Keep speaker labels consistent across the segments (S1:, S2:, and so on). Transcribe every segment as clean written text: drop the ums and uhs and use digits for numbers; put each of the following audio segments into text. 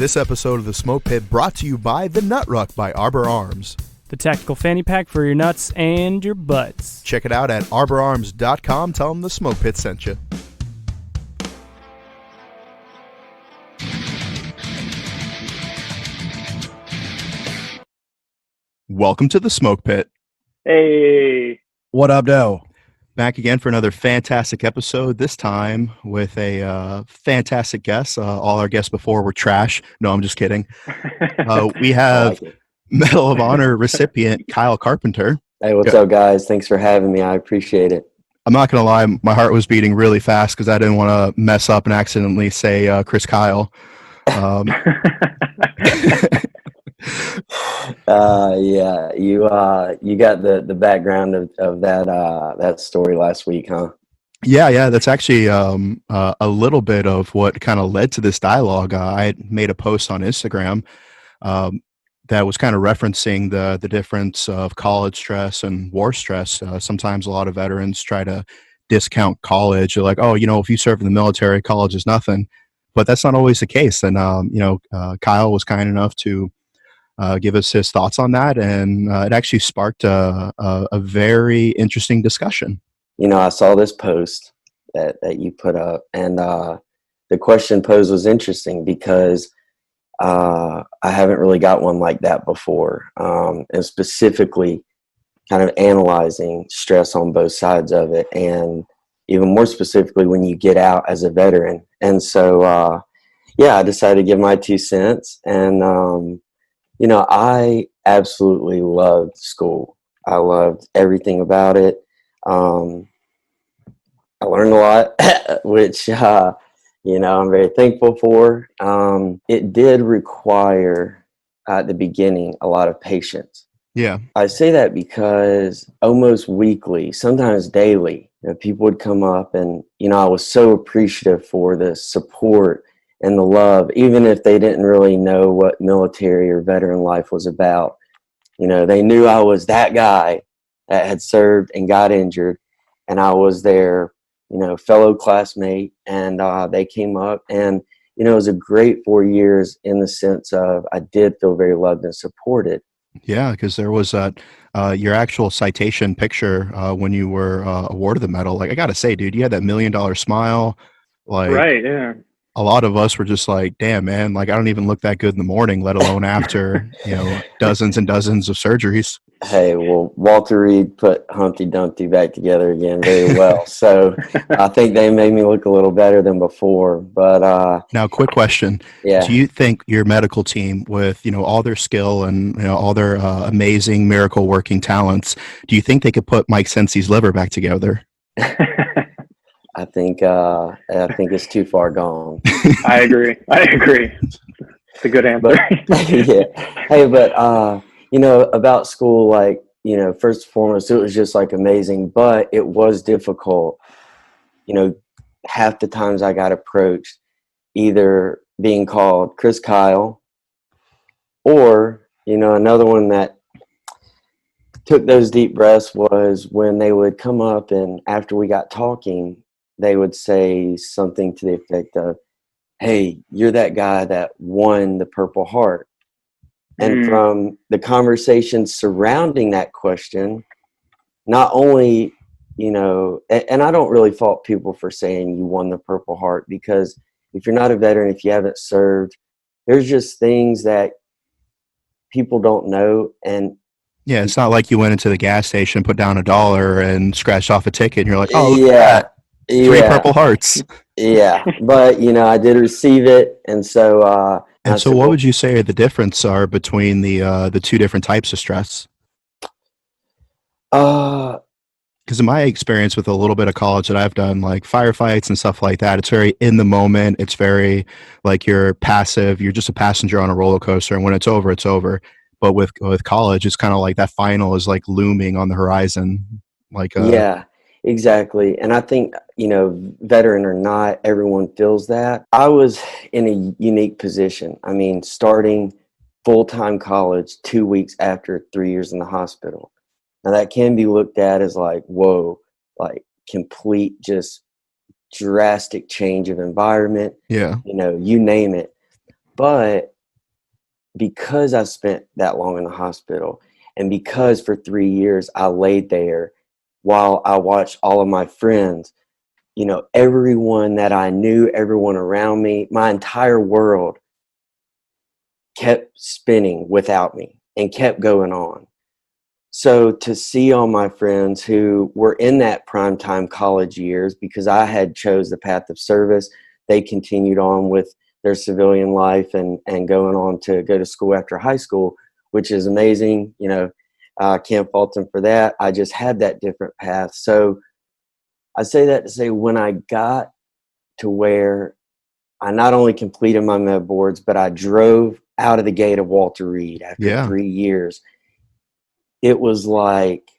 S1: This episode of the Smoke Pit brought to you by the Nut Ruck by Arbor Arms.
S2: The tactical fanny pack for your nuts and your butts.
S1: Check it out at arborarms.com. Tell them the Smoke Pit sent you. Welcome to the Smoke Pit.
S3: Hey.
S4: What up, Doe?
S1: Back again for another fantastic episode, this time with a fantastic guest. All our guests before were trash. No, I'm just kidding. We have Medal of Honor recipient Kyle Carpenter.
S4: Hey, what's up, guys? Thanks for having me. I appreciate it.
S1: I'm not going to lie, my heart was beating really fast because I didn't want to mess up and accidentally say Chris Kyle.
S4: Yeah, you got the background of that story last week, huh?
S1: Yeah, that's actually a little bit of what kind of led to this dialogue. I had made a post on Instagram that was kind of referencing the difference of college stress and war stress. Sometimes a lot of veterans try to discount college. They're like, oh, if you serve in the military, college is nothing. But that's not always the case. And, Kyle was kind enough to give us his thoughts on that, and it actually sparked a very interesting discussion.
S4: I saw this post that you put up, and the question posed was interesting because I haven't really got one like that before, and specifically kind of analyzing stress on both sides of it, and even more specifically when you get out as a veteran. And so, I decided to give my 2 cents, and I absolutely loved school. I loved everything about it. I learned a lot, which, I'm very thankful for. It did require, at the beginning, a lot of patience.
S1: Yeah.
S4: I say that because almost weekly, sometimes daily, people would come up and, I was so appreciative for the support and the love, even if they didn't really know what military or veteran life was about. They knew I was that guy that had served and got injured, and I was their, fellow classmate, and they came up, and, it was a great 4 years in the sense of I did feel very loved and supported.
S1: Yeah, because there was your actual citation picture when you were awarded the medal. Like, I got to say, dude, you had that $1 million smile. Like,
S3: right, yeah.
S1: A lot of us were just like, damn, man, like I don't even look that good in the morning, let alone after, dozens and dozens of surgeries.
S4: Hey, well, Walter Reed put Humpty Dumpty back together again very well. So I think they made me look a little better than before. But
S1: now, quick question.
S4: Yeah.
S1: Do you think your medical team, with, all their skill and, all their amazing miracle working talents, do you think they could put Mike Sensi's liver back together?
S4: I think it's too far gone.
S3: I agree. It's a good answer.
S4: But, yeah. Hey, but about school, like, first and foremost, it was just like amazing, but it was difficult. Half the times I got approached either being called Chris Kyle, or, another one that took those deep breaths was when they would come up and after we got talking, they would say something to the effect of, hey, you're that guy that won the Purple Heart. And from the conversation surrounding that question, not only, and I don't really fault people for saying you won the Purple Heart, because if you're not a veteran, if you haven't served, there's just things that people don't know. And
S1: yeah, it's not like you went into the gas station, put down $1 and scratched off a ticket and you're like, oh, look
S4: yeah.
S1: at that. 3 Purple Hearts.
S4: Yeah, but I did receive it, and so.
S1: And so, what would you say the difference are between the 2 different types of stress?
S4: Because
S1: in my experience with a little bit of college that I've done, like firefights and stuff like that, it's very in the moment. It's very like you're passive. You're just a passenger on a roller coaster, and when it's over, it's over. But with college, it's kind of like that final is like looming on the horizon. Like
S4: yeah. Exactly. And I think, veteran or not, everyone feels that. I was in a unique position. I mean, starting full-time college 2 weeks after 3 years in the hospital. Now that can be looked at as like, whoa, like complete, just drastic change of environment.
S1: Yeah.
S4: You name it. But because I spent that long in the hospital, and because for 3 years I laid there while I watched all of my friends, you know, everyone that I knew, everyone around me, my entire world kept spinning without me and kept going on. So to see all my friends who were in that primetime college years, because I had chose the path of service, they continued on with their civilian life and going on to go to school after high school, which is amazing. You know, I can't fault them for that. I just had that different path. So I say that to say, when I got to where I not only completed my med boards, but I drove out of the gate of Walter Reed after 3 years, it was like,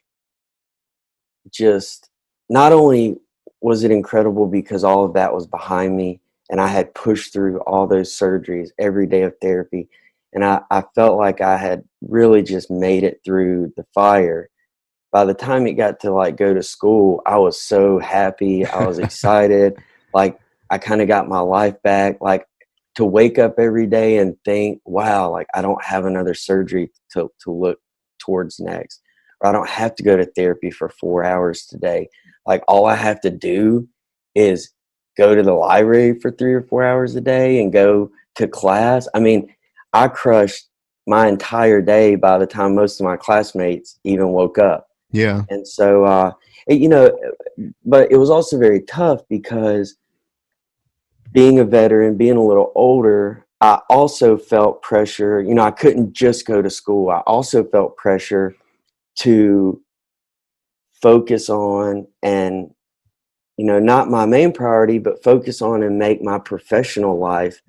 S4: just, not only was it incredible because all of that was behind me and I had pushed through all those surgeries, every day of therapy, and I felt like I had really just made it through the fire. By the time it got to like go to school, I was so happy. I was excited. Like, I kind of got my life back. Like, to wake up every day and think, wow, like I don't have another surgery to look towards next, or I don't have to go to therapy for 4 hours today. Like, all I have to do is go to the library for 3 or 4 hours a day and go to class. I mean, I crushed my entire day by the time most of my classmates even woke up.
S1: Yeah.
S4: And so, you know, but it was also very tough because being a veteran, being a little older, I also felt pressure. You know, I couldn't just go to school. I also felt pressure to focus on and, you know, not my main priority, but focus on and make my professional life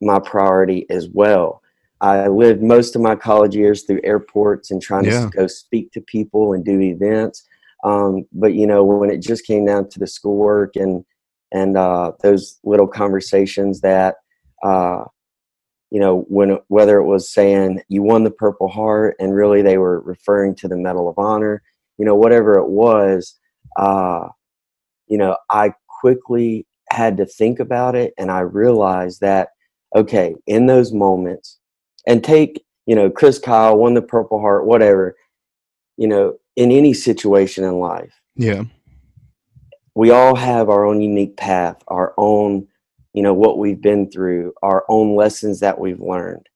S4: my priority as well. I lived most of my college years through airports and trying to go speak to people and do events. But, you know, when it just came down to the schoolwork and those little conversations that, you know, whether it was saying you won the Purple Heart and really they were referring to the Medal of Honor, you know, whatever it was, you know, I quickly had to think about it. And I realized that, okay, in those moments, and take, you know, Chris Kyle won the Purple Heart, whatever, you know, in any situation in life.
S1: Yeah.
S4: We all have our own unique path, our own, you know, what we've been through, our own lessons that we've learned.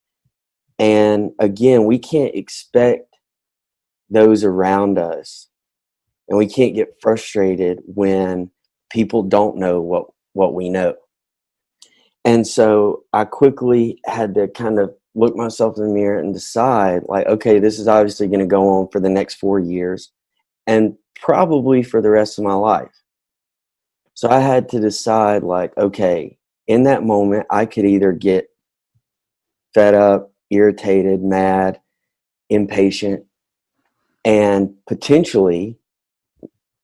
S4: And again, we can't expect those around us, and we can't get frustrated when people don't know what we know. And so I quickly had to kind of look myself in the mirror and decide, like, okay, this is obviously going to go on for the next 4 years and probably for the rest of my life. So I had to decide, like, okay, in that moment, I could either get fed up, irritated, mad, impatient, and potentially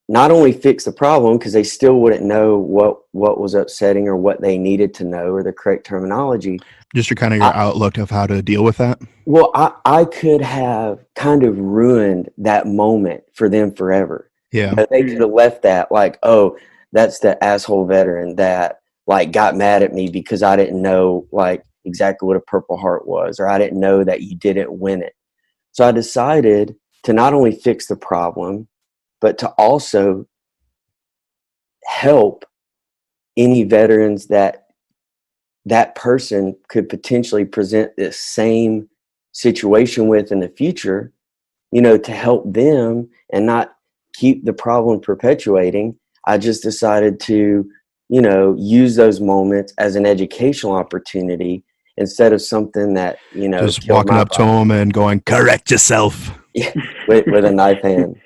S4: not only fix the problem, because they still wouldn't know what was upsetting or what they needed to know or the correct terminology.
S1: Just your kind of your outlook of how to deal with that.
S4: Well, I could have kind of ruined that moment for them forever.
S1: Yeah.
S4: You know, they could have left that like, oh, that's the asshole veteran that like got mad at me because I didn't know like exactly what a Purple Heart was, or I didn't know that you didn't win it. So I decided to not only fix the problem, but to also help any veterans that person could potentially present this same situation with in the future, you know, to help them and not keep the problem perpetuating. I just decided to, you know, use those moments as an educational opportunity instead of something that, you know,
S1: just walking up to them and going, correct yourself.
S4: Yeah, with a knife hand.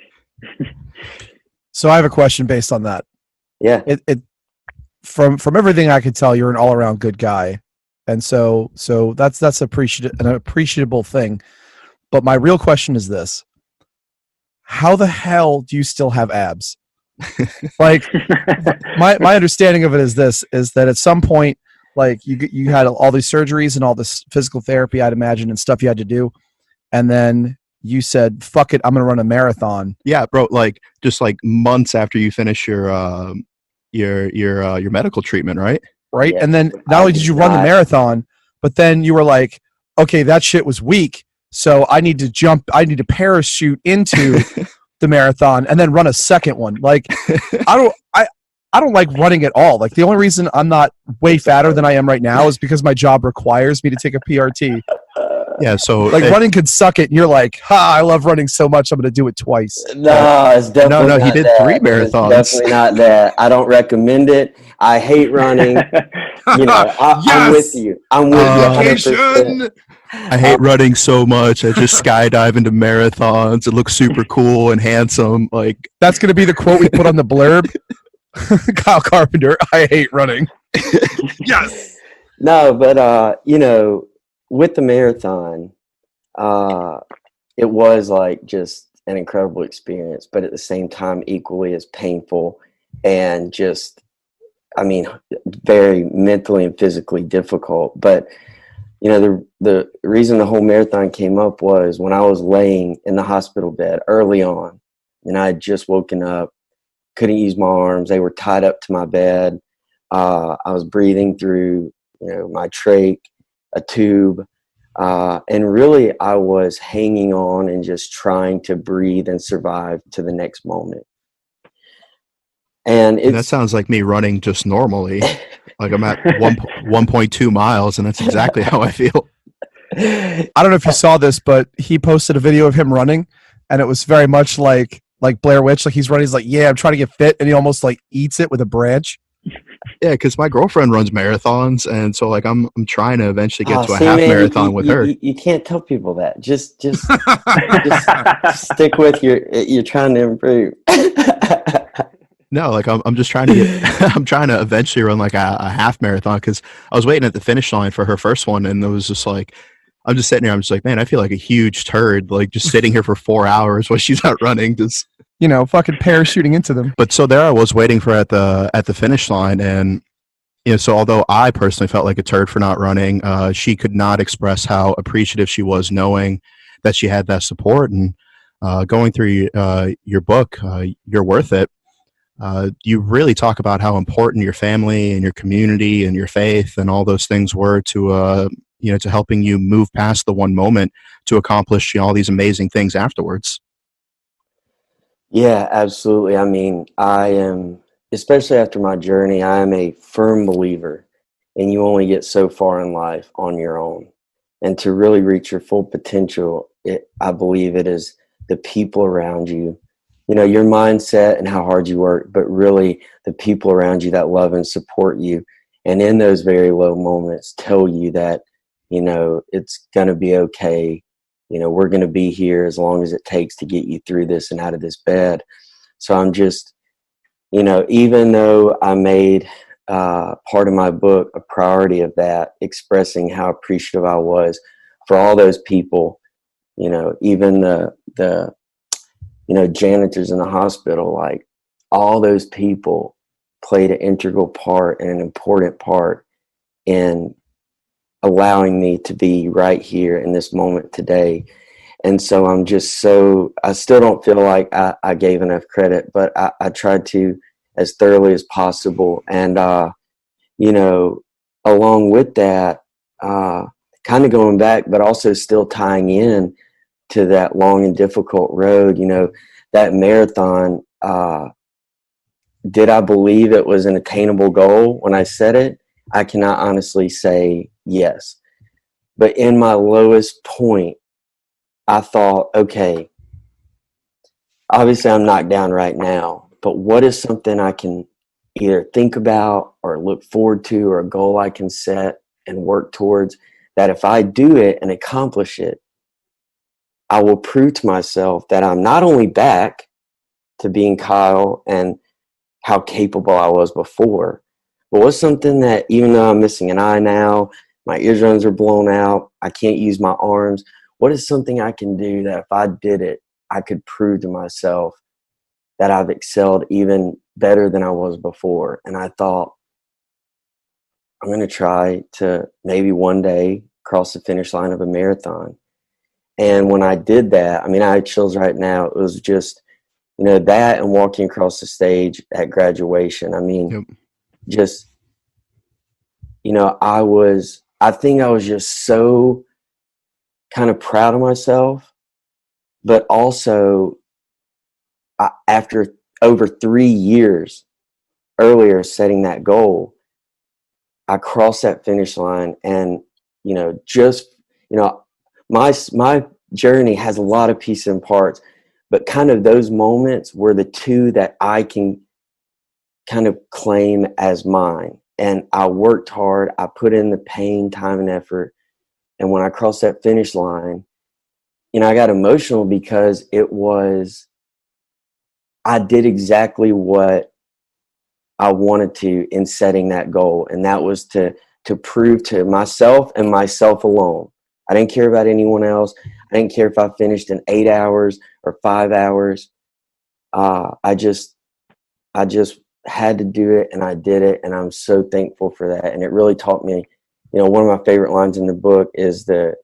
S5: So I have a question based on that.
S4: Yeah.
S5: It from everything I could tell, you're an all around good guy, and so that's an appreciable thing. But my real question is this: how the hell do you still have abs? Like, my understanding of it is this: is that at some point, like you had all these surgeries and all this physical therapy, I'd imagine, and stuff you had to do, and then you said, fuck it, I'm gonna run a marathon.
S1: Yeah, bro, like just like months after you finish your medical treatment, right?
S5: Right.
S4: Yeah.
S5: And then not only did you run the marathon, but then you were like, okay, that shit was weak. So I need to parachute into the marathon and then run a second one. Like I don't like running at all. Like the only reason I'm not way fatter than I am right now is because my job requires me to take a PRT.
S1: Yeah, so
S5: Like running could suck it, and you're like, I love running so much, I'm going to do it twice.
S4: No, it's definitely
S1: no,
S4: not
S1: he did
S4: that.
S1: 3
S4: It's
S1: marathons.
S4: definitely not that. I don't recommend it. I hate running. You know, I'm with you. I'm with you 100%.
S1: I hate running so much. I just skydive into marathons. It looks super cool and handsome. Like
S5: That's going to be the quote we put on the blurb. Kyle Carpenter, I hate running. Yes.
S4: No, but you know, with the marathon, it was like just an incredible experience, but at the same time equally as painful and just, I mean, very mentally and physically difficult. But you know, the reason the whole marathon came up was when I was laying in the hospital bed early on, and I had just woken up, couldn't use my arms. They were tied up to my bed. I was breathing through, you know, my trach, a tube. And really I was hanging on and just trying to breathe and survive to the next moment. And
S1: that sounds like me running just normally. Like I'm at 1.2 miles, and that's exactly how I feel.
S5: I don't know if you saw this, but he posted a video of him running, and it was very much like Blair Witch. Like he's running, he's like, yeah, I'm trying to get fit, and he almost like eats it with a branch.
S1: Yeah, because my girlfriend runs marathons, and so like I'm trying to eventually get to a half marathon with her.
S4: You can't tell people that. Just stick with you're trying to improve.
S1: No, like I'm just trying to get. I'm trying to eventually run like a half marathon, because I was waiting at the finish line for her first one, and it was just like I'm just sitting here. I'm just like, man, I feel like a huge turd, like just sitting here for 4 hours while she's out running, just
S5: fucking parachuting into them.
S1: But so there I was waiting for at the finish line, and so although I personally felt like a turd for not running, she could not express how appreciative she was knowing that she had that support. And going through your book, You're Worth It. You really talk about how important your family and your community and your faith and all those things were to to helping you move past the one moment to accomplish all these amazing things afterwards.
S4: Yeah, absolutely. I mean, I am, especially after my journey, I am a firm believer, and you only get so far in life on your own. And to really reach your full potential, I believe it is the people around you, your mindset and how hard you work, but really the people around you that love and support you. And in those very low moments, tell you that, it's going to be okay. We're going to be here as long as it takes to get you through this and out of this bed. So I'm just, even though I made part of my book a priority of that, expressing how appreciative I was for all those people, even the janitors in the hospital, like all those people played an integral part and an important part in allowing me to be right here in this moment today. And so I'm just I still don't feel like I gave enough credit, but I tried to as thoroughly as possible. And, along with that, kind of going back, but also still tying in to that long and difficult road, that marathon, did I believe it was an attainable goal when I set it? I cannot honestly say yes. But in my lowest point, I thought, okay, obviously I'm knocked down right now, but what is something I can either think about or look forward to, or a goal I can set and work towards, that if I do it and accomplish it, I will prove to myself that I'm not only back to being Kyle and how capable I was before, but what's something that, even though I'm missing an eye now, my eardrums are blown out, I can't use my arms, what is something I can do that if I did it, I could prove to myself that I've excelled even better than I was before? And I thought, I'm going to try to maybe one day cross the finish line of a marathon. And when I did that, I mean, I have chills right now. It was just, that and walking across the stage at graduation. I mean,
S1: Yep.
S4: just, I think I was just so kind of proud of myself, but also after over 3 years earlier setting that goal, I crossed that finish line. And, you know, just, you know, my journey has a lot of pieces and parts, but kind of those moments were the two that I can kind of claim as mine. And I worked hard. I put in the pain, time, and effort. And when I crossed that finish line, you know, I got emotional because I did exactly what I wanted to in setting that goal. And that was to prove to myself and myself alone. I didn't care about anyone else. I didn't care if I finished in 8 hours or 5 hours. I just had to do it, and I did it, and I'm so thankful for that. And it really taught me, you know, one of my favorite lines in the book is the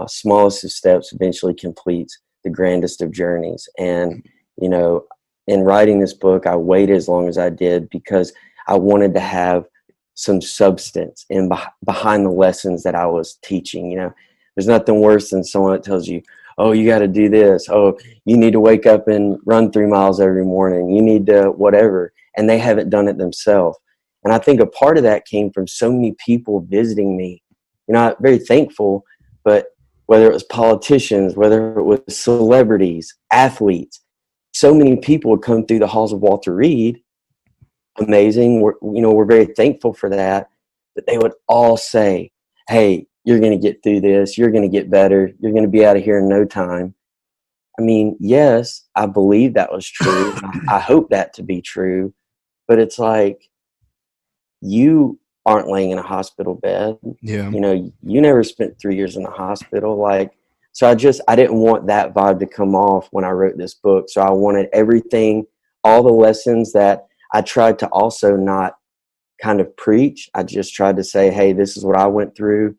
S4: smallest of steps eventually completes the grandest of journeys. And, you know, in writing this book, I waited as long as I did because I wanted to have some substance in behind the lessons that I was teaching. You know, there's nothing worse than someone that tells you, oh, you got to do this. Oh, you need to wake up and run 3 miles every morning. You need to whatever. And they haven't done it themselves. And I think a part of that came from so many people visiting me. You know, I'm very thankful, but whether it was politicians, whether it was celebrities, athletes, so many people would come through the halls of Walter Reed. Amazing. We're very thankful for that. But they would all say, hey, you're going to get through this. You're going to get better. You're going to be out of here in no time. I mean, yes, I believe that was true. I hope that to be true. But it's like, you aren't laying in a hospital bed.
S1: Yeah.
S4: You know, you never spent 3 years in the hospital. Like, so I didn't want that vibe to come off when I wrote this book. So I wanted everything, all the lessons that I tried to also not kind of preach. I just tried to say, hey, this is what I went through.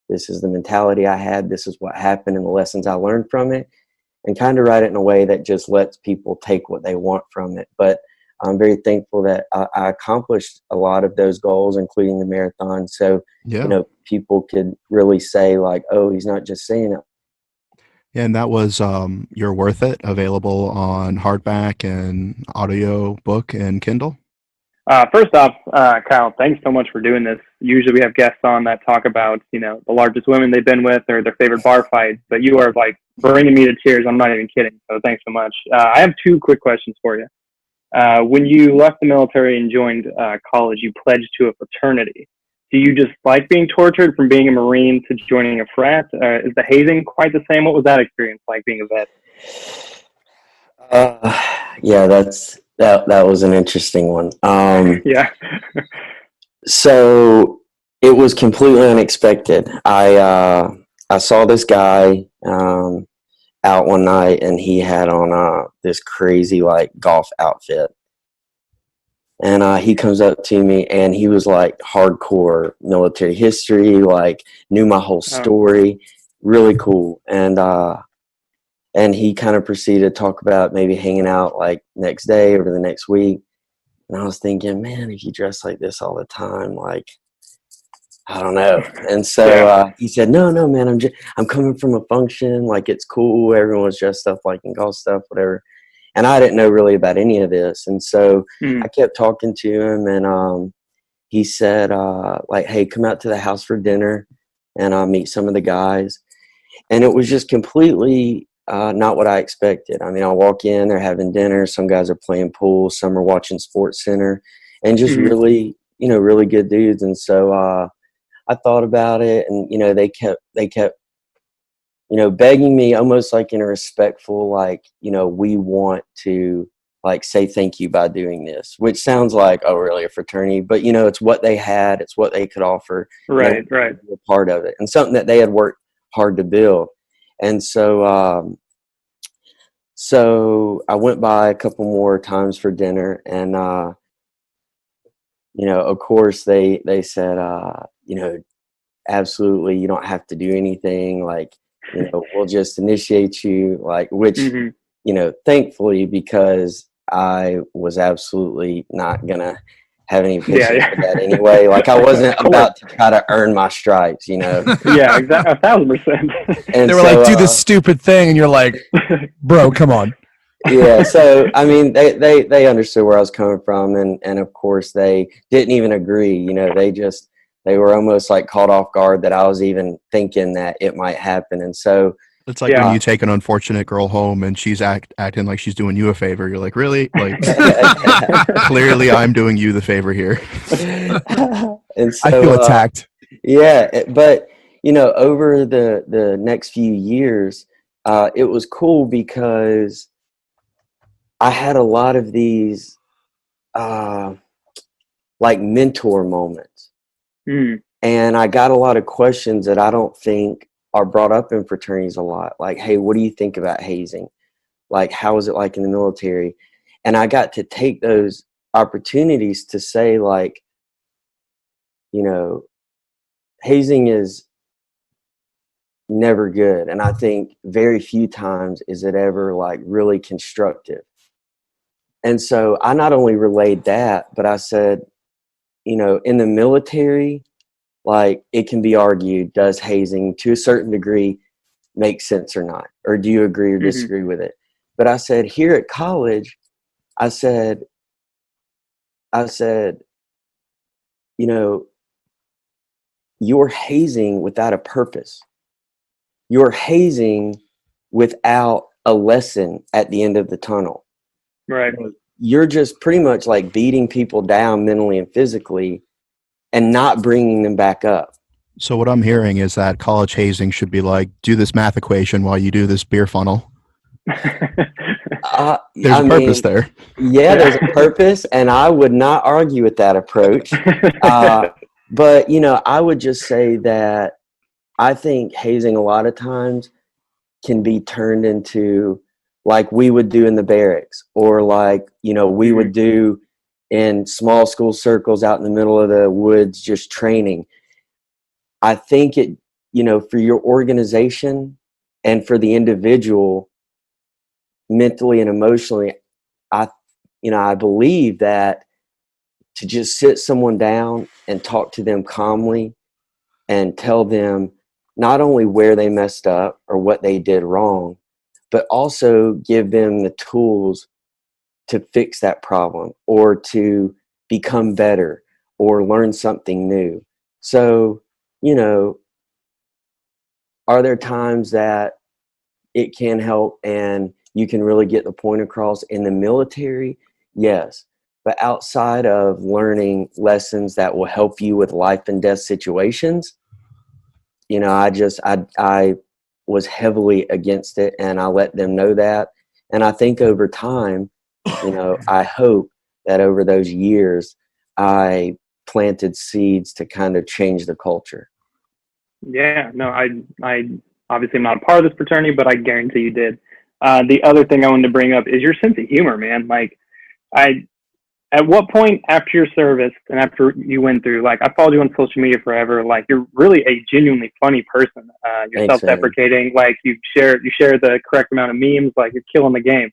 S4: This is the mentality I had. This is what happened and the lessons I learned from it, and kind of write it in a way that just lets people take what they want from it. But I'm very thankful that I accomplished a lot of those goals, including the marathon. So,
S1: Yeah.
S4: you know, people could really say like, oh, he's not just saying it.
S1: And that was You're Worth It, available on hardback and audio book and Kindle.
S3: First off, Kyle, thanks so much for doing this. Usually we have guests on that talk about, you know, the largest women they've been with or their favorite bar fights, but you are like bringing me to tears. I'm not even kidding. So thanks so much. I have 2 quick questions for you. When you left the military and joined college, you pledged to a fraternity. Do you just like being tortured from being a Marine to joining a frat? Is the hazing quite the same? What was that experience like being a vet?
S4: Yeah, that was an interesting one.
S3: Yeah.
S4: So it was completely unexpected. I saw this guy out one night, and he had on this crazy like golf outfit. And he comes up to me, and he was like hardcore military history, like knew my whole story, really cool. And he kind of proceeded to talk about maybe hanging out like next day or the next week. And I was thinking, man, if you dress like this all the time, like, I don't know. And so he said, no, man, I'm coming from a function. Like, it's cool. Everyone's dressed up like in golf stuff, whatever. And I didn't know really about any of this. And so I kept talking to him, and he said, like, hey, come out to the house for dinner and I'll meet some of the guys. And it was just completely not what I expected. I mean, I walk in, they're having dinner. Some guys are playing pool. Some are watching Sports Center, and just really, you know, really good dudes. And so I thought about it, and, you know, they kept, you know, begging me almost like in a respectful, like, you know, we want to like say thank you by doing this, which sounds like, oh, really, a fraternity? But, you know, it's what they had. It's what they could offer.
S3: Right.
S4: Be a part of it, and something that they had worked hard to build. And so, so I went by a couple more times for dinner, and, you know, of course they said, you know, absolutely, you don't have to do anything. Like, you know, we'll just initiate you, like, which, you know, thankfully, because I was absolutely not gonna have any
S3: Yeah,
S4: patience
S3: yeah.
S4: with that anyway. Like I wasn't about to try to earn my stripes, you know.
S3: Yeah, exactly. 1,000%.
S4: And
S5: They were
S4: so,
S5: like, do this stupid thing, and you're like, bro, come on.
S4: yeah. So I mean, they understood where I was coming from, and of course they didn't even agree. You know, they were almost like caught off guard that I was even thinking that it might happen, and so.
S1: It's like when you take an unfortunate girl home and she's acting like she's doing you a favor. You're like, really? Like, clearly I'm doing you the favor here.
S4: And so,
S5: I feel attacked.
S4: Yeah, but you know, over the next few years, it was cool because I had a lot of these like mentor moments, and I got a lot of questions that I don't think are brought up in fraternities a lot. Like, hey, what do you think about hazing? Like, how is it like in the military? And I got to take those opportunities to say, like, you know, hazing is never good. And I think very few times is it ever like really constructive. And so I not only relayed that, but I said, you know, in the military, like it can be argued, does hazing to a certain degree make sense or not? Or do you agree or disagree with it? But I said, here at college, I said, you know, you're hazing without a purpose. You're hazing without a lesson at the end of the tunnel.
S3: Right.
S4: You're just pretty much like beating people down mentally and physically and not bringing them back up.
S1: So what I'm hearing is that college hazing should be like, do this math equation while you do this beer funnel. There's a purpose there.
S4: Yeah, there's a purpose, and I would not argue with that approach. But, you know, I would just say that I think hazing a lot of times can be turned into like we would do in the barracks, or like, you know, we would do in small school circles out in the middle of the woods, just training. I think it, you know, for your organization and for the individual mentally and emotionally, I believe that to just sit someone down and talk to them calmly and tell them not only where they messed up or what they did wrong, but also give them the tools to fix that problem or to become better or learn something new. So, you know, are there times that it can help and you can really get the point across in the military? Yes. But outside of learning lessons that will help you with life and death situations, you know, I was heavily against it, and I let them know that. And I think over time, you know, I hope that over those years, I planted seeds to kind of change the culture.
S3: Yeah, no, I obviously am not a part of this fraternity, but I guarantee you did. The other thing I wanted to bring up is your sense of humor, man. Like, at what point after your service and after you went through, like, I followed you on social media forever. Like, you're really a genuinely funny person. You're self-deprecating. Like, you share the correct amount of memes. Like, you're killing the game.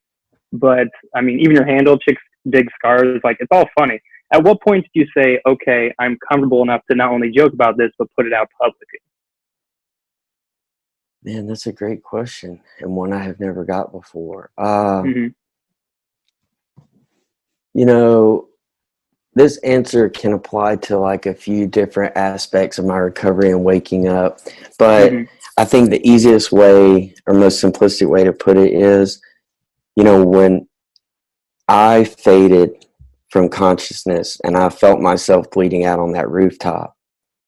S3: But I mean, even your handle, Chicks Dig Scars, like, it's all funny. At what point did you say, okay, I'm comfortable enough to not only joke about this, but put it out publicly?
S4: Man, that's a great question, and one I have never got before. You know, this answer can apply to like a few different aspects of my recovery and waking up. But I think the easiest way or most simplistic way to put it is, you know, when I faded from consciousness and I felt myself bleeding out on that rooftop,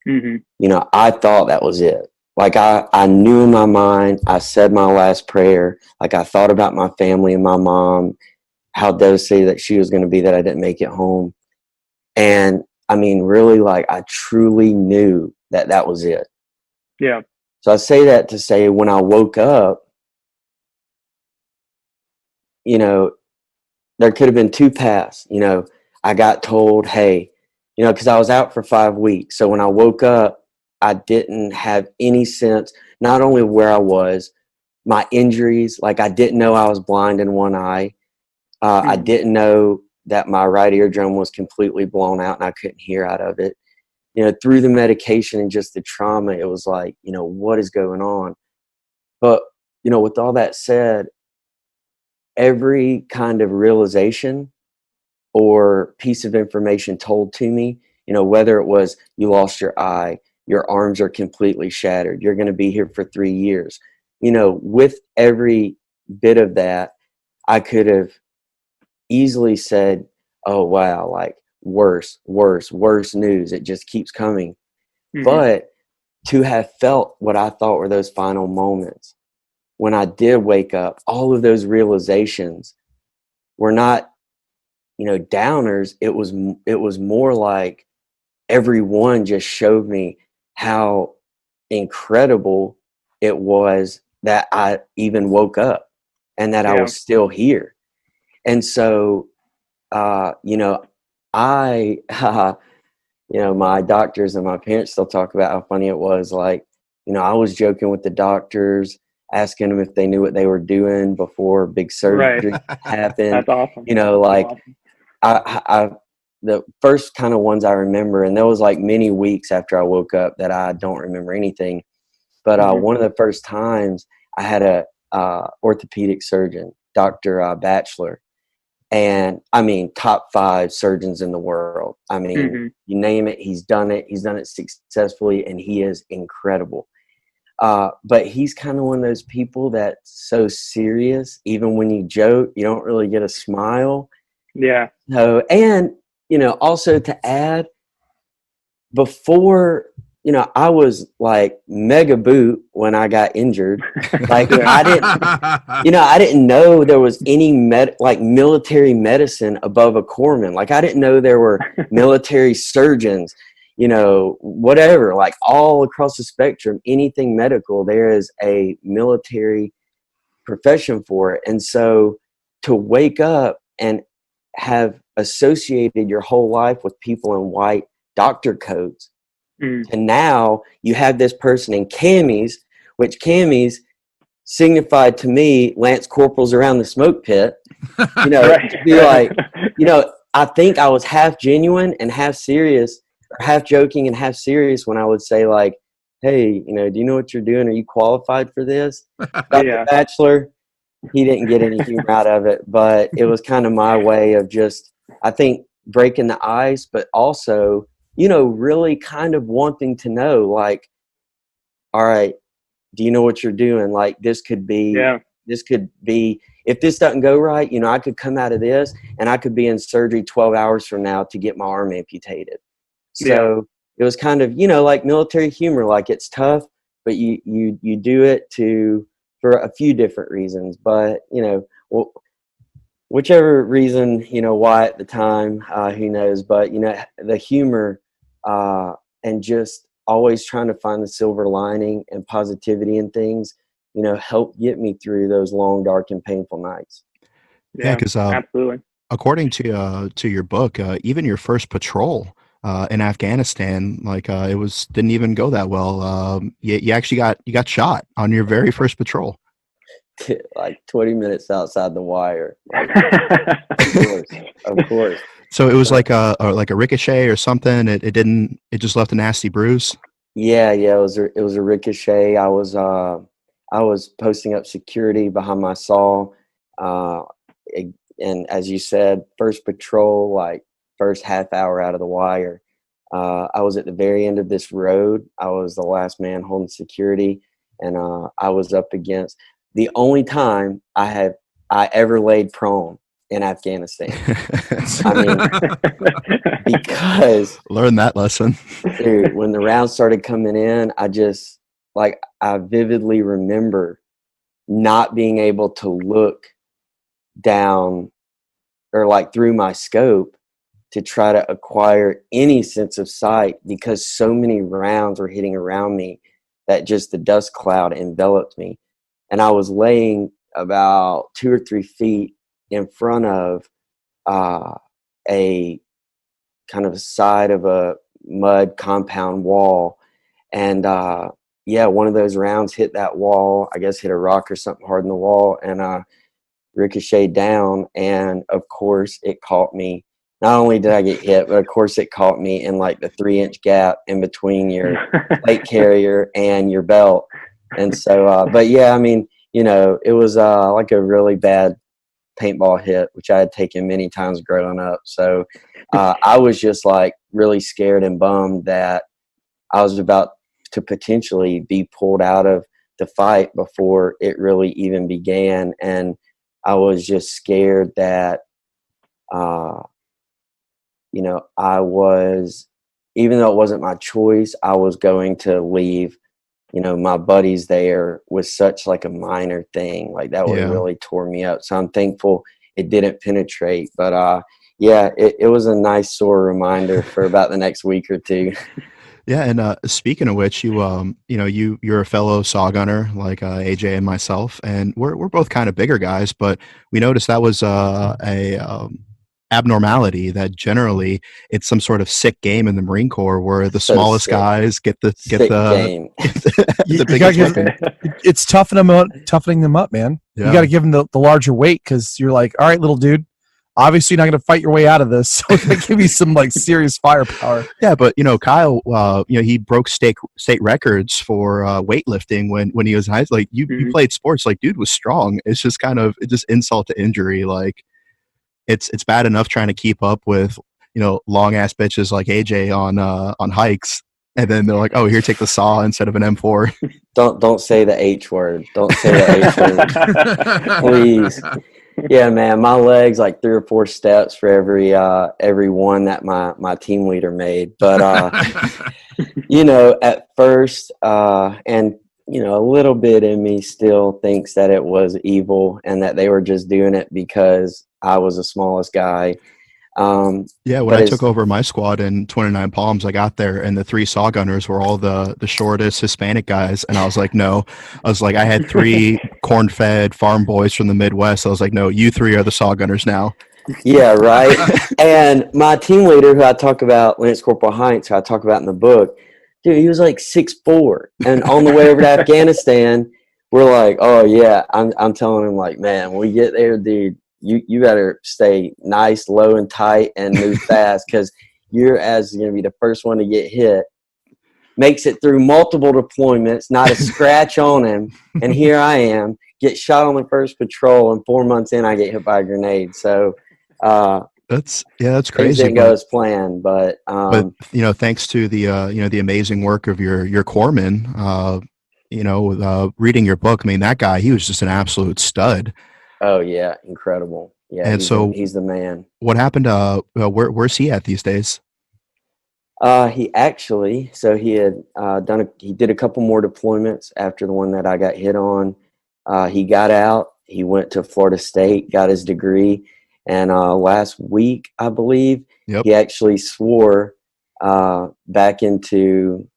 S4: you know, I thought that was it. Like I knew in my mind, I said my last prayer. Like I thought about my family and my mom, how devastated that she was going to be that I didn't make it home. And I mean, really, like I truly knew that that was it.
S3: Yeah.
S4: So I say that to say when I woke up, you know, there could have been two paths. You know, I got told, hey, you know, because I was out for 5 weeks. So when I woke up, I didn't have any sense, not only where I was, my injuries, like I didn't know I was blind in one eye. I didn't know that my right eardrum was completely blown out and I couldn't hear out of it. Through the medication and just the trauma, it was like, what is going on? But, with all that said, every kind of realization or piece of information told to me, whether it was you lost your eye, your arms are completely shattered, you're going to be here for 3 years, with every bit of that, I could have easily said, oh, wow, like worse news. It just keeps coming. But to have felt what I thought were those final moments, when I did wake up, all of those realizations were not, downers. It was more like everyone just showed me how incredible it was that I even woke up and that I was still here. And so, my doctors and my parents still talk about how funny it was. Like, I was joking with the doctors, asking them if they knew what they were doing before big surgery happened.
S3: That's awesome.
S4: I the first kind of ones I remember, and there was like many weeks after I woke up that I don't remember anything. But one of the first times I had a orthopedic surgeon, Dr. Batchelor. And I mean, top 5 surgeons in the world. I mean, you name it, he's done it. He's done it successfully, and he is incredible. But he's kind of one of those people that's so serious. Even when you joke, you don't really get a smile.
S3: Yeah.
S4: So, and, also to add, before, I was like mega boot when I got injured. Like I didn't know there was any military medicine above a corpsman. Like I didn't know there were military surgeons, whatever, like all across the spectrum, anything medical, there is a military profession for it. And so to wake up and have associated your whole life with people in white doctor coats, and now you have this person in camis, which camis signified to me Lance Corporals around the smoke pit. To be like, I think I was half genuine and half serious, or half joking and half serious when I would say like, hey, do you know what you're doing? Are you qualified for this? Dr. Batchelor, he didn't get any humor out of it, but it was kind of my way of just, I think, breaking the ice, but also, really kind of wanting to know, like, all right, do you know what you're doing? Like, this could be, if this doesn't go right, I could come out of this and I could be in surgery 12 hours from now to get my arm amputated. So it was kind of, like military humor, like it's tough, but you do it for a few different reasons, but, whichever reason, why at the time, who knows, but, the humor, and just always trying to find the silver lining and positivity in things, helped get me through those long, dark, and painful nights.
S1: Yeah, because
S3: absolutely.
S1: According to your book, even your first patrol in Afghanistan, like it didn't even go that well. You actually got shot on your very first patrol.
S4: Like 20 minutes outside the wire. Like, of course.
S1: So it was like a ricochet or something. It just left a nasty bruise.
S4: Yeah. It was a ricochet. I was posting up security behind my saw, and as you said, first patrol, like first half hour out of the wire. I was at the very end of this road. I was the last man holding security, and I was up against the only time I ever laid prone in Afghanistan. I mean, because
S1: learn that lesson.
S4: Dude, when the rounds started coming in, I vividly remember not being able to look down or like through my scope to try to acquire any sense of sight, because so many rounds were hitting around me that just the dust cloud enveloped me. And I was laying about 2 or 3 feet in front of a kind of side of a mud compound wall. And one of those rounds hit that wall, I guess hit a rock or something hard in the wall. And ricocheted down, and of course it caught me. Not only did I get hit, but of course it caught me in like the 3-inch gap in between your plate carrier and your belt. And so, but yeah, I mean, you know, it was like a really bad paintball hit, which I had taken many times growing up. So I was just like really scared and bummed that I was about to potentially be pulled out of the fight before it really even began. And I was just scared that, you know, I was, even though it wasn't my choice, I was going to leave, you know, my buddies there with such like a minor thing. Like that would really tore me up. So I'm thankful it didn't penetrate. But yeah, it was a nice sore reminder for about the next week or two.
S1: Yeah, and speaking of which, you know, you're a fellow saw gunner like AJ and myself, and we're both kind of bigger guys, but we noticed that was a abnormality, that generally it's some sort of sick game in the Marine Corps where the smallest guys get the
S4: game.
S1: the biggest weapon.
S5: It's toughening them up, man.
S1: Yeah.
S5: You got to give them the larger weight, because you're like, all right, little dude, obviously you're not going to fight your way out of this, so we're going to give you some like serious firepower.
S1: Yeah, but you know, Kyle, you know, he broke state records for weightlifting when he was in high school. Like you played sports, like dude was strong. It's just kind of just insult to injury. Like it's bad enough trying to keep up with, you know, long ass bitches like AJ on hikes, and then they're like, oh, here, take the saw instead of an M4.
S4: Don't say the H word. Don't say the H word, please. Yeah, man, my legs like 3 or 4 steps for every one that my team leader made. But you know, at first, and you know, a little bit in me still thinks that it was evil and that they were just doing it because I was the smallest guy.
S1: Yeah, when I took over my squad in 29 Palms, I got there and the 3 saw gunners were all the shortest Hispanic guys, and I was like, no. I was like, I had 3 corn-fed farm boys from the Midwest. I was like, no, you 3 are the saw gunners now.
S4: Yeah, right. And my team leader, who I talk about, Lance Corporal Heinz, who I talk about in the book, dude, he was like 6'4", and on the way over to Afghanistan, we're like, oh yeah, I'm telling him like, man, when we get there, dude, you better stay nice, low, and tight, and move fast, because your ass is going to be the first one to get hit. Makes it through multiple deployments, not a scratch on him, and here I am, get shot on the first patrol, and 4 months in, I get hit by a grenade. So
S1: that's crazy.
S4: Things didn't go as planned, but
S1: you know, thanks to the you know, the amazing work of your corpsman, you know, reading your book, I mean, that guy, he was just an absolute stud.
S4: Oh yeah, incredible. Yeah,
S1: and
S4: he's the man.
S1: What happened? Where's he at these days?
S4: He actually, so he had he did a couple more deployments after the one that I got hit on. He got out. He went to Florida State, got his degree, and last week, I believe, he actually swore back into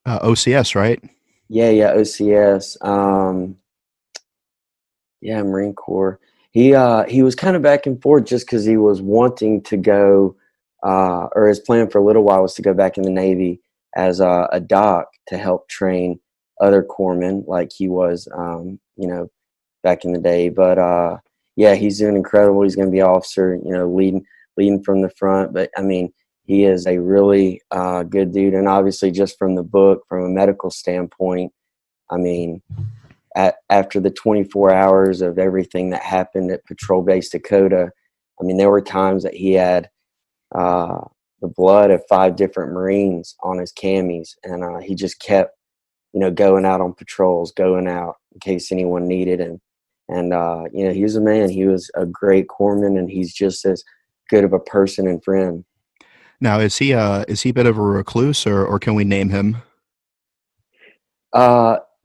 S1: OCS, right?
S4: Yeah, OCS. Yeah, Marine Corps. He was kind of back and forth just because he was wanting to go, or his plan for a little while was to go back in the Navy as a doc to help train other corpsmen like he was, you know, back in the day. But yeah, he's doing incredible. He's going to be an officer, you know, leading from the front. But I mean, he is a really good dude, and obviously, just from the book, from a medical standpoint, I mean, after the 24 hours of everything that happened at Patrol Base Dakota, I mean, there were times that he had the blood of 5 different Marines on his camis, and he just kept, you know, going out on patrols, going out in case anyone needed him. And you know, he was a man. He was a great corpsman, and he's just as good of a person and friend.
S1: Now, is he a bit of a recluse, or can we name him?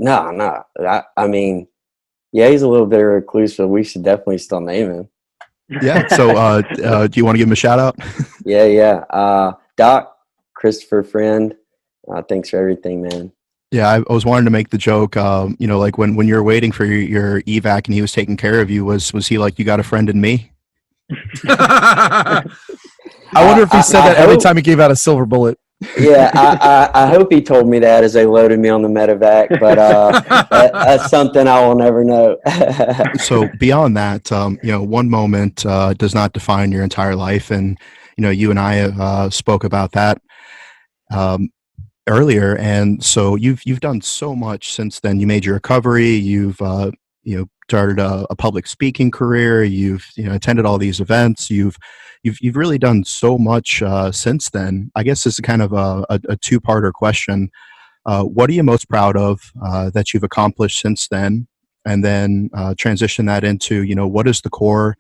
S4: No. I mean, yeah, he's a little bit of a recluse, but we should definitely still name him.
S1: Yeah. So, do you want to give him a shout out?
S4: Yeah. Doc, Christopher Friend, thanks for everything, man.
S1: Yeah, I was wanting to make the joke, you know, like when you were waiting for your evac and he was taking care of you, was he like, you got a friend in me?
S5: I wonder if he said that every time he gave out a silver bullet.
S4: Yeah, I hope he told me that as they loaded me on the medevac, but that's something I will never know.
S1: So beyond that, one moment does not define your entire life, and you and I spoke about that um, earlier, and so you've done so much since then. You made your recovery. You've started a public speaking career. You've attended all these events. You've really done so much since then. I guess this is kind of a two-parter question. What are you most proud of that you've accomplished since then? And then transition that into, what does the core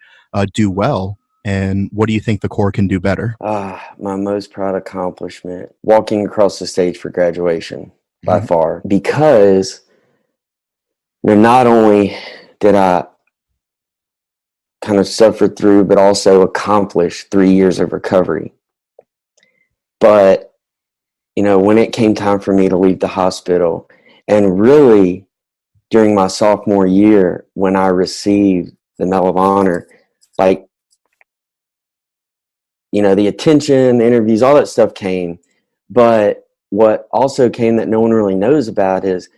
S1: do well? And what do you think the core can do better?
S4: My most proud accomplishment, walking across the stage for graduation by
S1: Mhm.
S4: far, because not only did I kind of suffer through, but also accomplish 3 years of recovery. But when it came time for me to leave the hospital, and really during my sophomore year, when I received the Medal of Honor, like, the attention, the interviews, all that stuff came. But what also came that no one really knows about is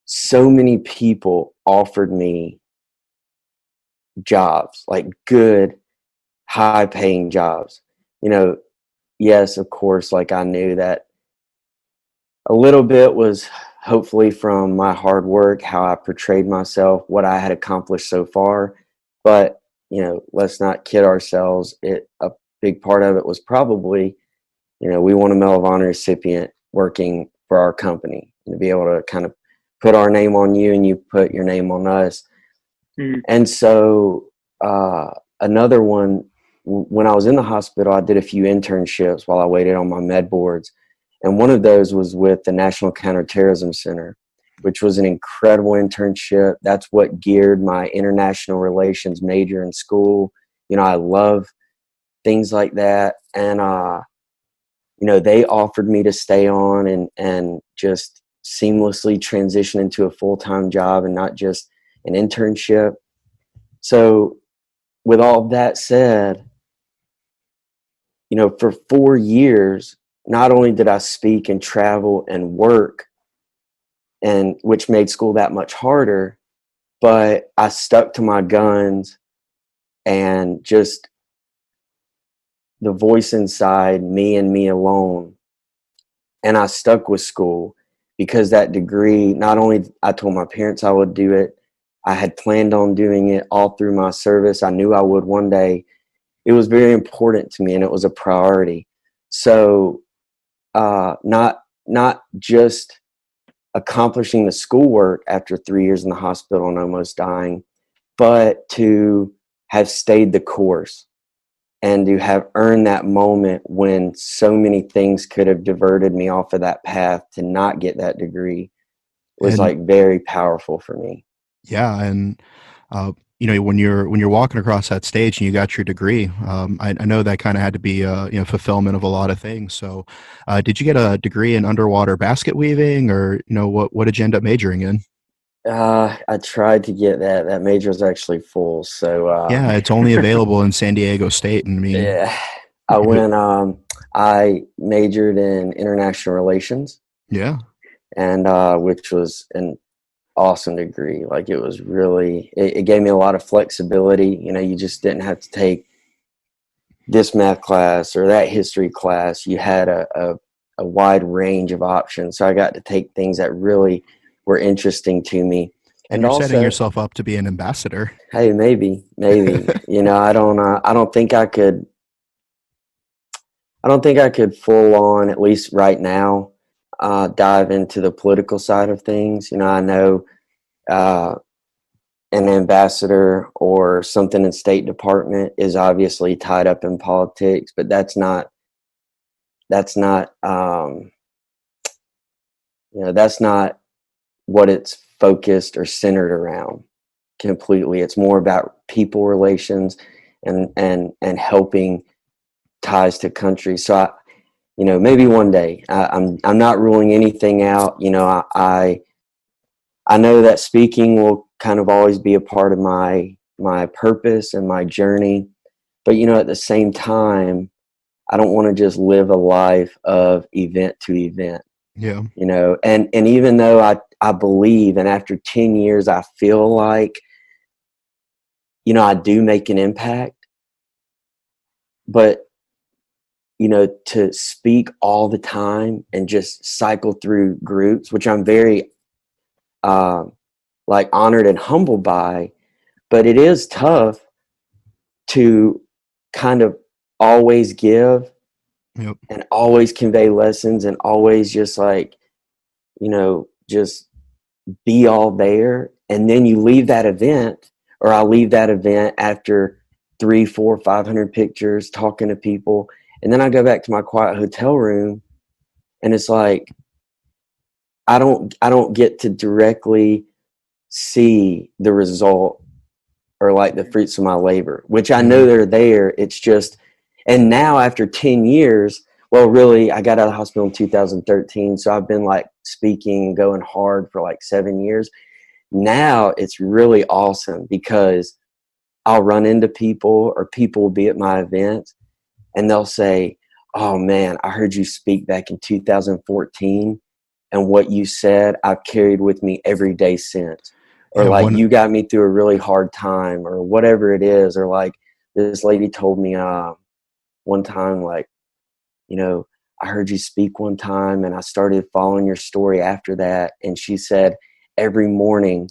S4: so many people offered me jobs, like good, high paying jobs. Yes, of course, like I knew that a little bit was hopefully from my hard work, how I portrayed myself, what I had accomplished so far. But, let's not kid ourselves. A big part of it was probably, we won a Medal of Honor recipient working for our company, and to be able to kind of put our name on you and you put your name on us.
S3: Mm.
S4: And so another one, when I was in the hospital, I did a few internships while I waited on my med boards. And one of those was with the National Counterterrorism Center, which was an incredible internship. That's what geared my international relations major in school. I love things like that. And, they offered me to stay on and just seamlessly transition into a full-time job and not just an internship. So with all that said, for 4 years, not only did I speak and travel and work, and which made school that much harder, but I stuck to my guns, and just the voice inside me and me alone. And I stuck with school because that degree, not only I told my parents I would do it, I had planned on doing it all through my service. I knew I would one day. It was very important to me, and it was a priority. So not just accomplishing the schoolwork after 3 years in the hospital and almost dying, but to have stayed the course and to have earned that moment when so many things could have diverted me off of that path to not get that degree was
S1: And
S4: like very powerful for me.
S1: yeah, and when you're walking across that stage and you got your degree, I know that kind of had to be fulfillment of a lot of things. So, did you get a degree in underwater basket weaving, or what did you end up majoring in?
S4: I tried to get that. That major was actually full. So
S1: Yeah, it's only available in San Diego State, and I mean,
S4: yeah, I went. I majored in international relations,
S1: yeah,
S4: and which was an awesome degree. Like it was really, it gave me a lot of flexibility. You just didn't have to take this math class or that history class. You had a wide range of options. So I got to take things that really were interesting to me.
S1: and
S4: And
S1: you're setting
S4: also,
S1: yourself up to be an ambassador.
S4: hey, maybe, I don't think I could. I don't think I could full on, at least right now, dive into the political side of things. I know an ambassador or something in State Department is obviously tied up in politics, but that's not what it's focused or centered around completely. It's more about people relations and helping ties to countries. So maybe one day. I'm not ruling anything out. I know that speaking will kind of always be a part of my purpose and my journey, but at the same time, I don't want to just live a life of event to event.
S1: Yeah.
S4: You know, and even though I believe, and after 10 years, I feel like, you know, I do make an impact, but, you know, to speak all the time and just cycle through groups, which I'm very, like honored and humbled by, but it is tough to kind of always give
S1: Yep.
S4: and always convey lessons and always just like, you know, just be all there. And then you leave that event, or I'll leave that event after 3, 4, 500 pictures, talking to people. And then I go back to my quiet hotel room, and it's like, I don't get to directly see the result or like the fruits of my labor, which I know they're there. It's just, and now after 10 years, well, really, I got out of the hospital in 2013. So I've been like speaking and going hard for like 7 years. Now it's really awesome because I'll run into people, or people will be at my events and they'll say, "Oh man, I heard you speak back in 2014, and what you said I've carried with me every day since." Or
S1: Yeah,
S4: like, "You got me through a really hard time," or whatever it is. Or like, this lady told me one time, like, you know, "I heard you speak one time and I started following your story after that." And she said, "Every morning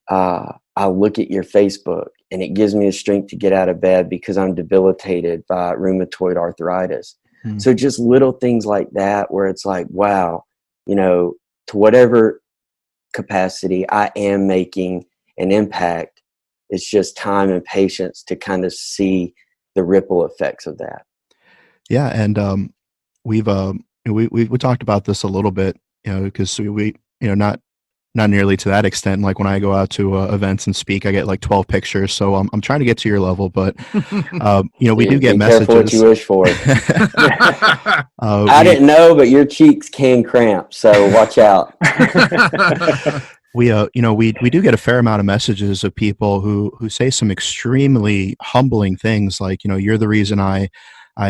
S4: I look at your Facebook and it gives me the strength to get out of bed because I'm debilitated by rheumatoid arthritis."
S1: Mm.
S4: So just little things like that, where it's like, wow, you know, to whatever capacity I am making an impact, it's just time and patience to kind of see the ripple effects of that.
S1: Yeah, and we've we talked about this a little bit, you know, because we you know not nearly to that extent. Like when I go out to events and speak, I get like 12 pictures. So I'm trying to get to your level, but you know, we do get
S4: Be careful what you
S1: messages.
S4: wish for. I
S1: We
S4: didn't know, but your cheeks can cramp, so watch out.
S1: you know, we do get a fair amount of messages of people who say some extremely humbling things, like, you know, "You're the reason I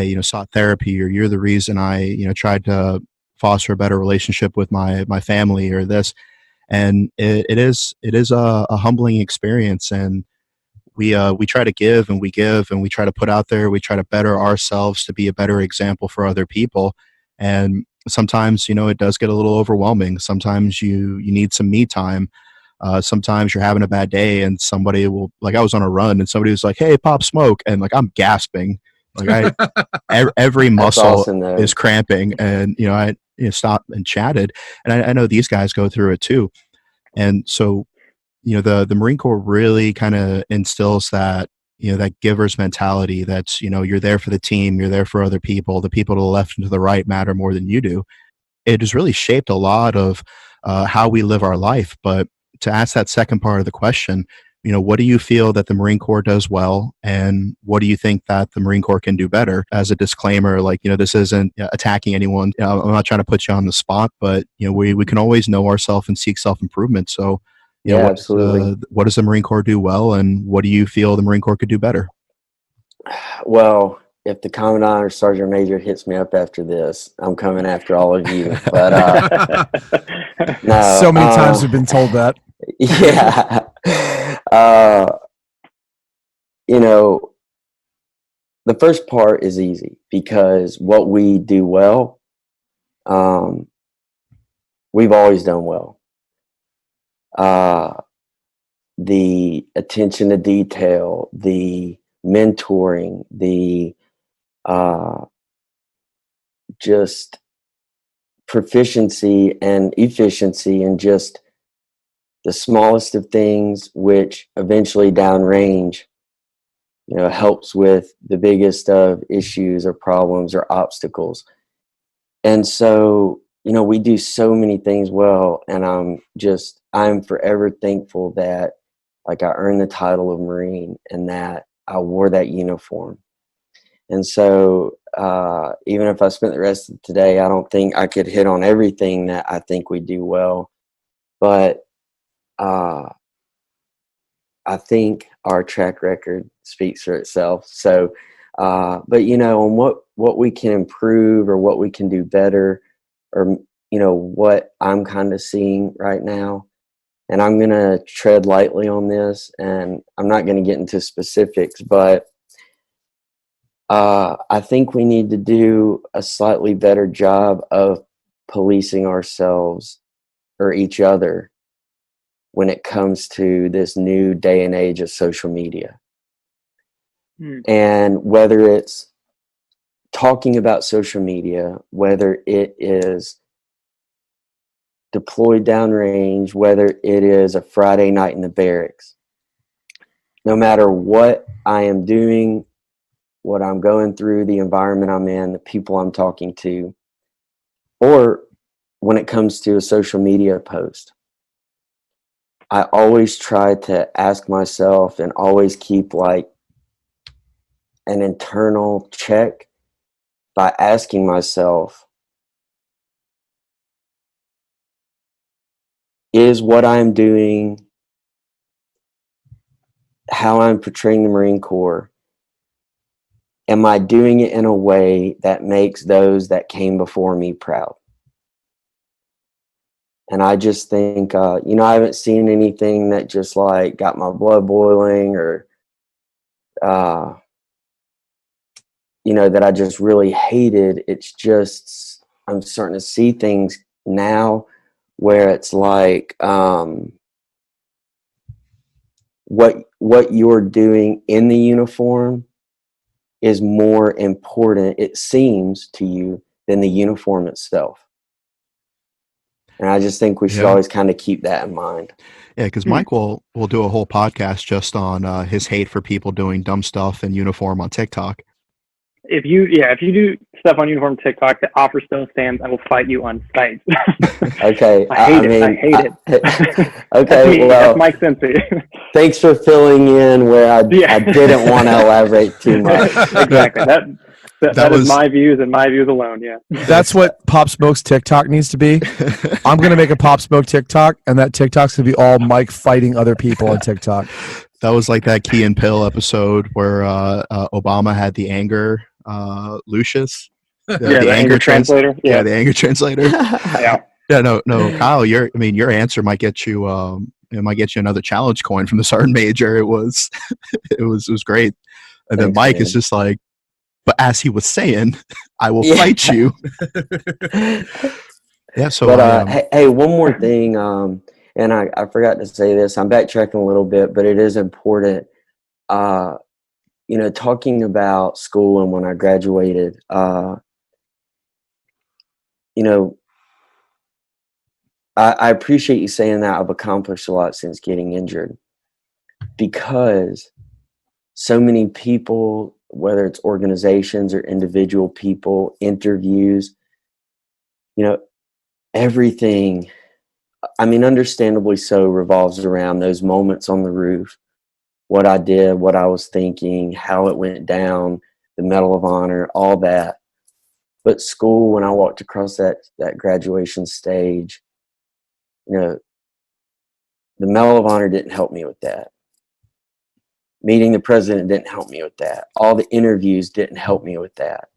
S1: you know sought therapy," or "You're the reason I you know tried to foster a better relationship with my family," or this. And it is a humbling experience, and we try to give and we try to put out there, we try to better ourselves to be a better example for other people. And sometimes, you know, it does get a little overwhelming. Sometimes you need some me time. Sometimes you're having a bad day and somebody will, like, I was on a run and somebody was like, "Hey, pop smoke," and like I'm gasping, like every
S4: That's
S1: muscle
S4: awesome, though.
S1: is cramping, and you know I you know, stopped and chatted, and I know these guys go through it too. And so, you know, the Marine Corps really kind of instills that, you know, that giver's mentality. That's, you know, you're there for the team, you're there for other people. The people to the left and to the right matter more than you do. It has really shaped a lot of how we live our life. But to ask that second part of the question, you know, what do you feel that the Marine Corps does well, and what do you think that the Marine Corps can do better? As a disclaimer, like, you know, this isn't attacking anyone. I'm not trying to put you on the spot, but you know, we can always know ourselves and seek self improvement. So, you know,
S4: Yeah, absolutely.
S1: what does the Marine Corps do well, and what do you feel the Marine Corps could do better?
S4: Well, if the commandant or sergeant major hits me up after this, I'm coming after all of you. But no,
S5: So many times we've been told that.
S4: yeah. You know, the first part is easy because what we do well, we've always done well. The attention to detail, the mentoring, the just proficiency and efficiency in just the smallest of things, which eventually downrange, you know, helps with the biggest of issues or problems or obstacles. And so, you know, we do so many things well, and I'm forever thankful that, like, I earned the title of Marine and that I wore that uniform. And so, even if I spent the rest of today, I don't think I could hit on everything that I think we do well, but I think our track record speaks for itself. So, But on what we can improve or what we can do better, or what I'm kind of seeing right now. And I'm going to tread lightly on this, and I'm not going to get into specifics, but I think we need to do a slightly better job of policing ourselves or each other when it comes to this new day and age of social media. And whether it's talking about social media, whether it is deployed downrange, whether it is a Friday night in the barracks, no matter what I am doing, what I'm going through, the environment I'm in, the people I'm talking to, or when it comes to a social media post, I always try to ask myself and always keep like an internal check by asking myself, is what I'm doing, how I'm portraying the Marine Corps, am I doing it in a way that makes those that came before me proud? And I just think, I haven't seen anything that just like got my blood boiling or, that I just really hated. It's just, I'm starting to see things now where it's like, what you're doing in the uniform is more important, it seems to you, than the uniform itself. And I just think we should always kind of keep that in mind.
S1: Yeah, because Mike will do a whole podcast just on his hate for people doing dumb stuff in uniform on TikTok.
S3: If you do stuff on uniform TikTok that offers stone stands, I will fight you on site.
S4: Okay.
S3: I hate it.
S4: Okay,
S3: that's Mike Simpson.
S4: Thanks for filling in where I didn't want to elaborate too much.
S3: Exactly. That is my views and my views alone. Yeah.
S5: That's what Pop Smoke's TikTok needs to be. I'm going to make a Pop Smoke TikTok, and that TikTok's going to be all Mike fighting other people on TikTok.
S1: That was like that Key and Peele episode where Obama had the anger Lucius.
S3: The anger translator.
S1: Yeah, the anger translator.
S3: Yeah.
S1: Yeah, no, Kyle, your answer might get you another challenge coin from the sergeant major. It was great. And then Mike is just like, but as he was saying, I will fight you. Yeah. So,
S4: but hey, one more thing, and I forgot to say this. I'm backtracking a little bit, but it is important. Talking about school and when I graduated, I appreciate you saying that. I've accomplished a lot since getting injured, because so many people, whether it's organizations or individual people, interviews, everything, understandably so, revolves around those moments on the roof, what I did, what I was thinking, how it went down, the Medal of Honor, all that. But school, when I walked across that graduation stage, the Medal of Honor didn't help me with that. Meeting the president didn't help me with that. All the interviews didn't help me with that.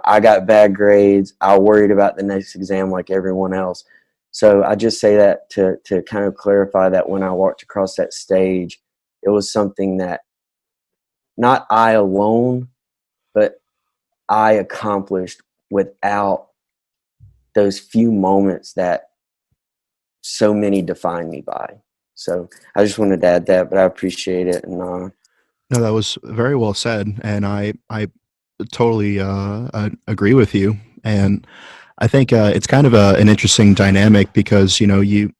S4: I got bad grades. I worried about the next exam like everyone else. So I just say that to kind of clarify that when I walked across that stage, it was something that not I alone, but I accomplished without those few moments that so many define me by. So I just wanted to add that, but I appreciate it. And
S1: no, that was very well said, and I totally agree with you. And I think it's kind of an interesting dynamic because you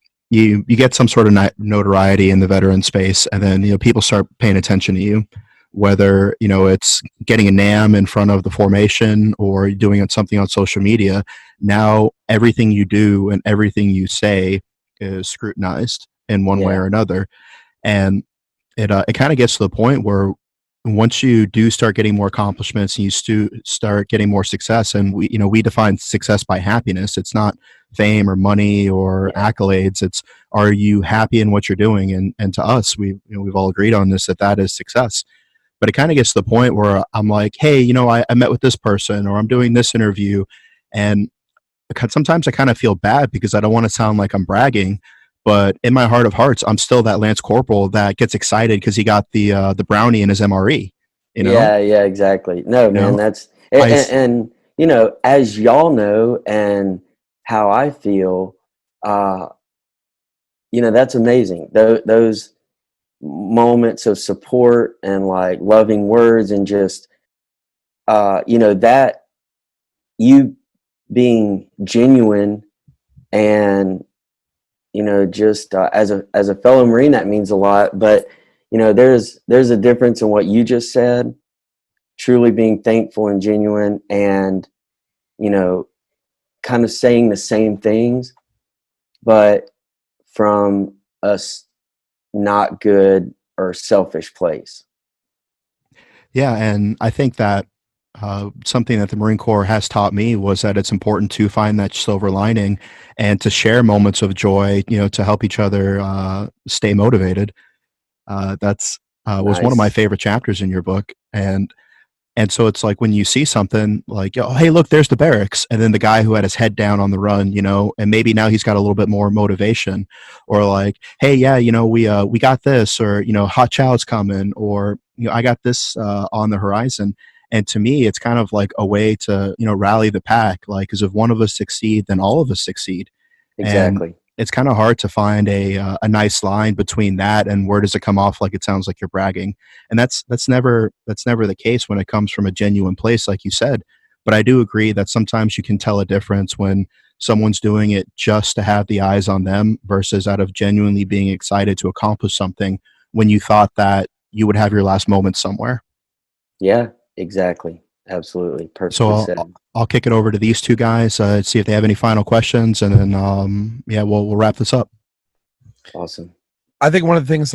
S1: get some sort of notoriety in the veteran space, and then people start paying attention to you, whether it's getting a NAM in front of the formation or doing something on social media. Now everything you do and everything you say is scrutinized in one way or another, and it kind of gets to the point where once you do start getting more accomplishments and you start getting more success, and we define success by happiness. It's not fame or money or accolades. It's, are you happy in what you're doing? And to us, we've all agreed on this, that is success. But it kind of gets to the point where I'm like, hey, you know, I met with this person, or I'm doing this interview. And sometimes I kind of feel bad because I don't want to sound like I'm bragging. But in my heart of hearts, I'm still that Lance Corporal that gets excited because he got the brownie in his MRE. You know?
S4: Yeah, exactly. No, man,
S1: know,
S4: that's
S1: I,
S4: and you know, as y'all know, and how I feel, you know, that's amazing. Those moments of support and like loving words and just, you know, that you being genuine and, you know, just as a fellow Marine, that means a lot. But you know, there's a difference in what you just said, truly being thankful and genuine, and you know, kind of saying the same things, but from a not good or selfish place.
S1: yeah, and I think that something that the Marine Corps has taught me was that it's important to find that silver lining and to share moments of joy, you know, to help each other stay motivated. That's was one of my
S4: Nice.
S1: favorite chapters in your book, and so it's like when you see something like, oh, hey, look, there's the barracks, and then the guy who had his head down on the run, you know, and maybe now he's got a little bit more motivation, or like, hey, yeah, you know, we got this, or you know, hot chow's coming, or you know, I got this on the horizon. And to me, it's kind of like a way to, you know, rally the pack, like, because if one of us succeed, then all of us succeed. And
S4: Exactly.
S1: it's kind of hard to find a nice line between that and where does it come off like it sounds like you're bragging. And that's never the case when it comes from a genuine place, like you said. But I do agree that sometimes you can tell a difference when someone's doing it just to have the eyes on them versus out of genuinely being excited to accomplish something when you thought that you would have your last moment somewhere.
S4: Yeah, exactly. Absolutely.
S1: So
S4: Perfectly said.
S1: I'll kick it over to these two guys, see if they have any final questions, and then yeah, we'll wrap this up.
S4: Awesome.
S5: I think one of the things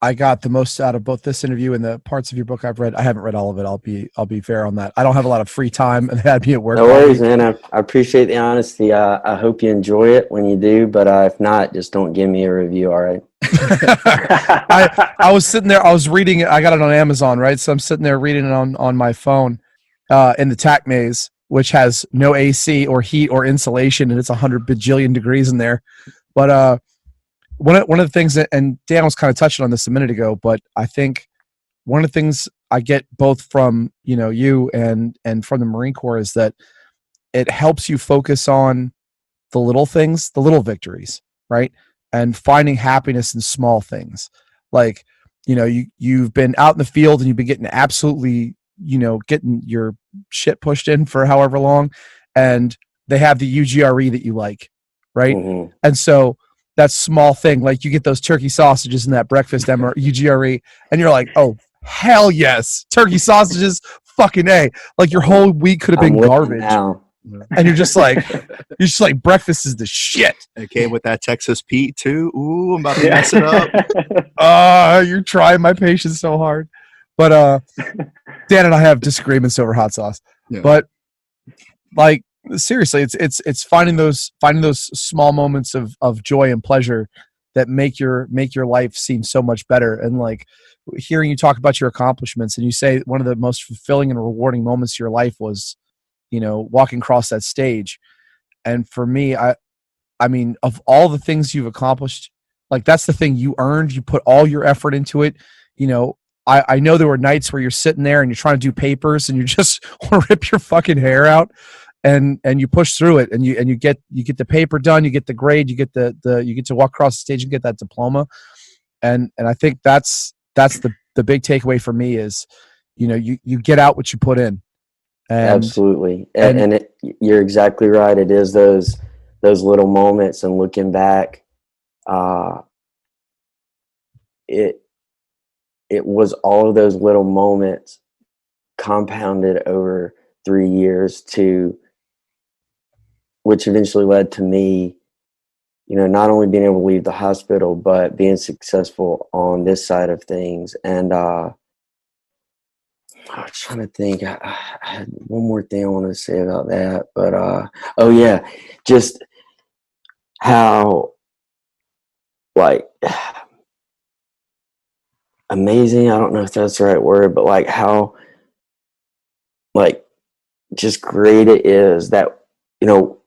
S5: I got the most out of both this interview and the parts of your book I've read. I haven't read all of it. I'll be fair on that. I don't have a lot of free time, and I'd be at work.
S4: No worries, man. I appreciate the honesty. I hope you enjoy it when you do, but if not, just don't give me a review. All right.
S5: I was sitting there. I was reading it. I got it on Amazon, right? So I'm sitting there reading it on my phone in the tack maze, which has no AC or heat or insulation, and it's 100 bajillion degrees in there. But one of the things that, and Dan was kind of touching on this a minute ago, but I think one of the things I get both from, you know, you and from the Marine Corps is that it helps you focus on the little things, the little victories, right? And finding happiness in small things. Like, you know, you've been out in the field and you've been getting absolutely, you know, getting your shit pushed in for however long, and they have the UGRE that you like, right?
S4: Mm-hmm.
S5: And so that small thing, like you get those turkey sausages in that breakfast UGRE, and you're like, oh, hell yes, turkey sausages, fucking A. Like your whole week could have been garbage.
S4: Now.
S5: And you're just like, breakfast is the shit.
S1: It came with that Texas Pete too. Ooh, I'm about to mess it up.
S5: You're trying my patience so hard. But Dan and I have disagreements over hot sauce. Yeah. But like seriously, it's finding those small moments of joy and pleasure that make your life seem so much better. And like hearing you talk about your accomplishments, and you say one of the most fulfilling and rewarding moments of your life was, you know, walking across that stage. And for me, I mean, of all the things you've accomplished, like that's the thing you earned. You put all your effort into it. You know, I know there were nights where you're sitting there and you're trying to do papers and you just want to rip your fucking hair out, and you push through it, and you get the paper done, you get the grade, you get you get to walk across the stage and get that diploma. And I think that's the big takeaway for me is, you know, you get out what you put in. And,
S4: absolutely. And you're exactly right. It is those little moments, and looking back, it was all of those little moments compounded over 3 years which eventually led to me, you know, not only being able to leave the hospital, but being successful on this side of things. And I was trying to think. I had one more thing I want to say about that, but oh yeah, just how like amazing. I don't know if that's the right word, but like how like just great it is that, you know,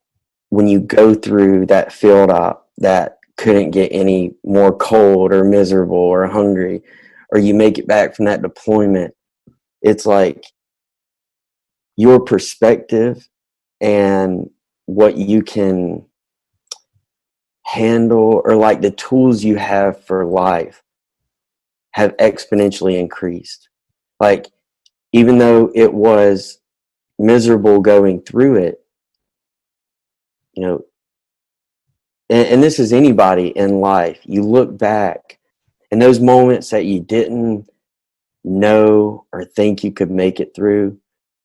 S4: when you go through that field op that couldn't get any more cold or miserable or hungry, or you make it back from that deployment, it's like your perspective and what you can handle, or like the tools you have for life, have exponentially increased. Like, even though it was miserable going through it, you know, and this is anybody in life, you look back and those moments that you didn't know or think you could make it through,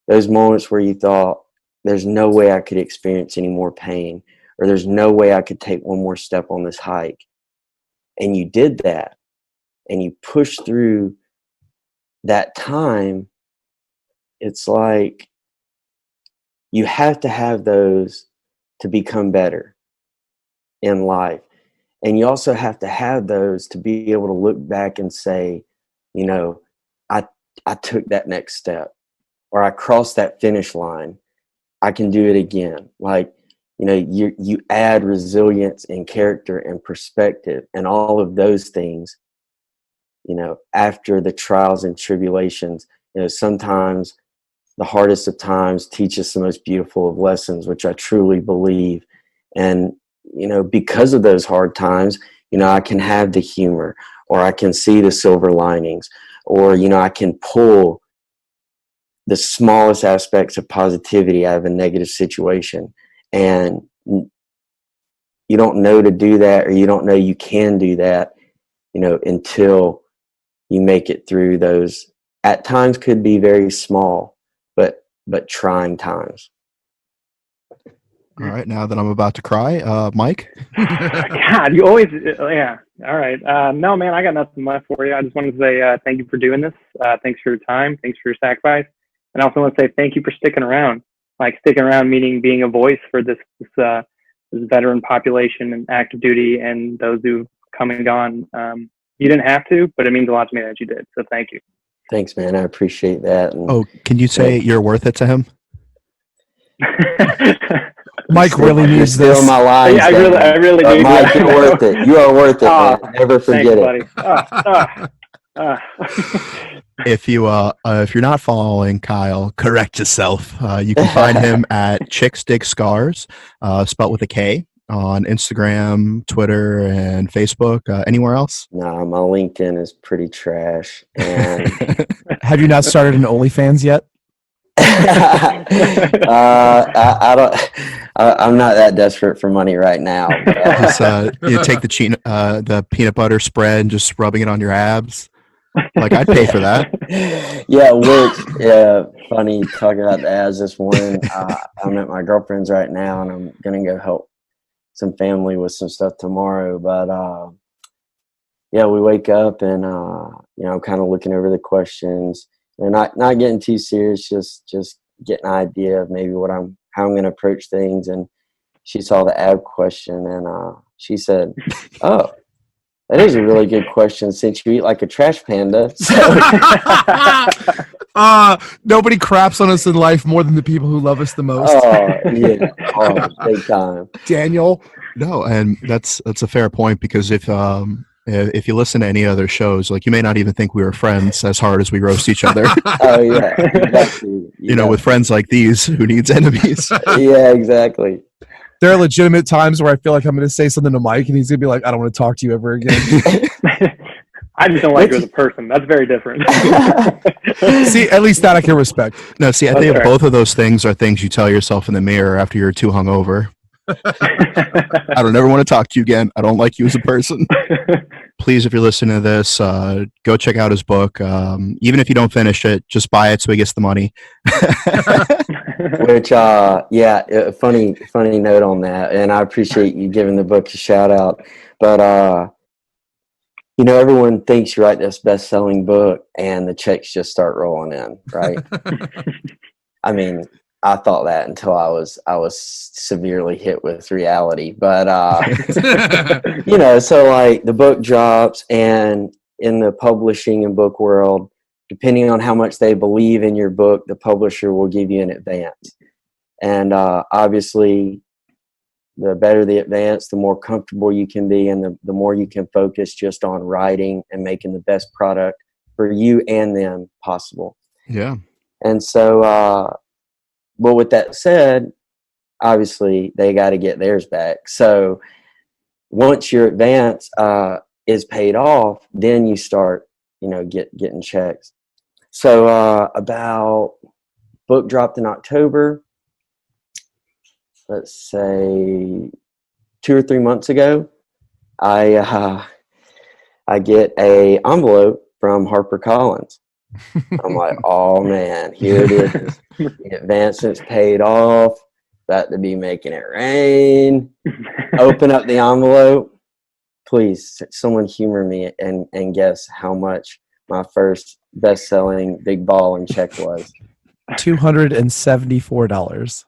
S4: those moments where you thought, there's no way I could experience any more pain, or there's no way I could take one more step on this hike. And you did that, and you pushed through that time. It's like you have to have those to become better in life. And you also have to have those to be able to look back and say, you know, I took that next step, or I crossed that finish line. I can do it again. Like, you know, you add resilience and character and perspective and all of those things, you know, after the trials and tribulations. You know, sometimes the hardest of times teach us the most beautiful of lessons, which I truly believe. And, you know, because of those hard times, you know, I can have the humor, or I can see the silver linings, or, you know, I can pull the smallest aspects of positivity out of a negative situation. And you don't know to do that, or you don't know you can do that, you know, until you make it through those, at times could be very small, but trying times.
S1: All right, now that I'm about to cry, Mike.
S3: God, you always, yeah. All right. No, man, I got nothing left for you. I just wanted to say thank you for doing this. Thanks for your time. Thanks for your sacrifice. And I also want to say thank you for sticking around. Like, sticking around meaning being a voice for this veteran population and active duty and those who've come and gone. You didn't have to, but it means a lot to me that you did. So thank you.
S4: Thanks, man. I appreciate that. And,
S1: Oh, can you say you're worth it to him?
S5: Mike really needs
S4: still
S5: this.
S4: my lines.
S3: Yeah, I really do.
S4: Mike, you're worth it. You are worth it, man. Never forget
S3: Thanks, buddy.
S1: If you're not following Kyle, correct yourself. You can find him at Chicks Dig Scars, spelled with a K, on Instagram, Twitter, and Facebook. Anywhere else?
S4: Nah, my LinkedIn is pretty trash. And
S5: Have you not started an OnlyFans yet?
S4: I don't. I'm not that desperate for money right now.
S1: Just, you take the peanut butter spread and just rubbing it on your abs. Like, I'd pay for that.
S4: Yeah, funny talking about the abs this morning. I'm at my girlfriend's right now, and I'm gonna go help some family with some stuff tomorrow. But yeah, we wake up and you know, I'm kind of looking over the questions and not getting too serious, just getting an idea of maybe how I'm gonna approach things. And she saw the ab question, and she said, "Oh, that is a really good question since you eat like a trash panda." So,
S5: Nobody craps on us in life more than the people who love us the most.
S4: Big time.
S5: Daniel.
S1: No, and that's a fair point, because if you listen to any other shows, like, you may not even think we were friends as hard as we roast each other.
S4: Oh yeah, exactly.
S1: You know, with friends like these, who needs enemies?
S4: Yeah, exactly.
S5: There are legitimate times where I feel like I'm going to say something to Mike, and he's going to be like, "I don't want to talk to you ever again."
S3: I just don't like you as a person. That's very different.
S5: See, at least that I can respect.
S1: No, see, I think both of those things are things you tell yourself in the mirror after you're too hungover. I don't ever want to talk to you again. I don't like you as a person. Please, if you're listening to this, go check out his book. Even if you don't finish it, just buy it so he gets the money.
S4: Which, yeah, funny note on that. And I appreciate you giving the book a shout out. But, you know, everyone thinks you write this best-selling book and the checks just start rolling in, right? I mean, I thought that until I was severely hit with reality. But, you know, so like the book drops and in the publishing and book world, depending on how much they believe in your book, the publisher will give you an advance. And obviously, the better the advance, the more comfortable you can be, and the more you can focus just on writing and making the best product for you and them possible.
S1: Yeah.
S4: And so, but with that said, obviously they got to get theirs back. So once your advance is paid off, then you start, getting checks. So about book dropped in October, let's say 2 or 3 months ago, I get a envelope from HarperCollins. I'm like, oh man, here it is. The advancement's paid off. About to be making it rain. Open up the envelope. Please, someone humor me and guess how much my first best-selling big ball and check was.
S5: $274.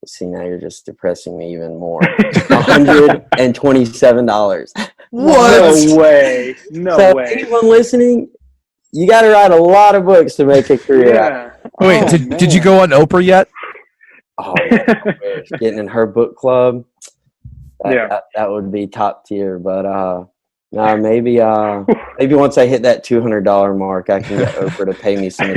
S4: See, now you're just depressing me even more. $127.
S5: What?
S3: No way. No
S4: So
S3: way.
S4: anyone listening, you got to write a lot of books to make a career out.
S3: Yeah.
S5: Wait, did you go on Oprah yet?
S4: Oh, yeah, I wish. Getting in her book club,
S3: Yeah.
S4: that would be top tier. But no, maybe once I hit that $200 mark, I can get Oprah to pay me some.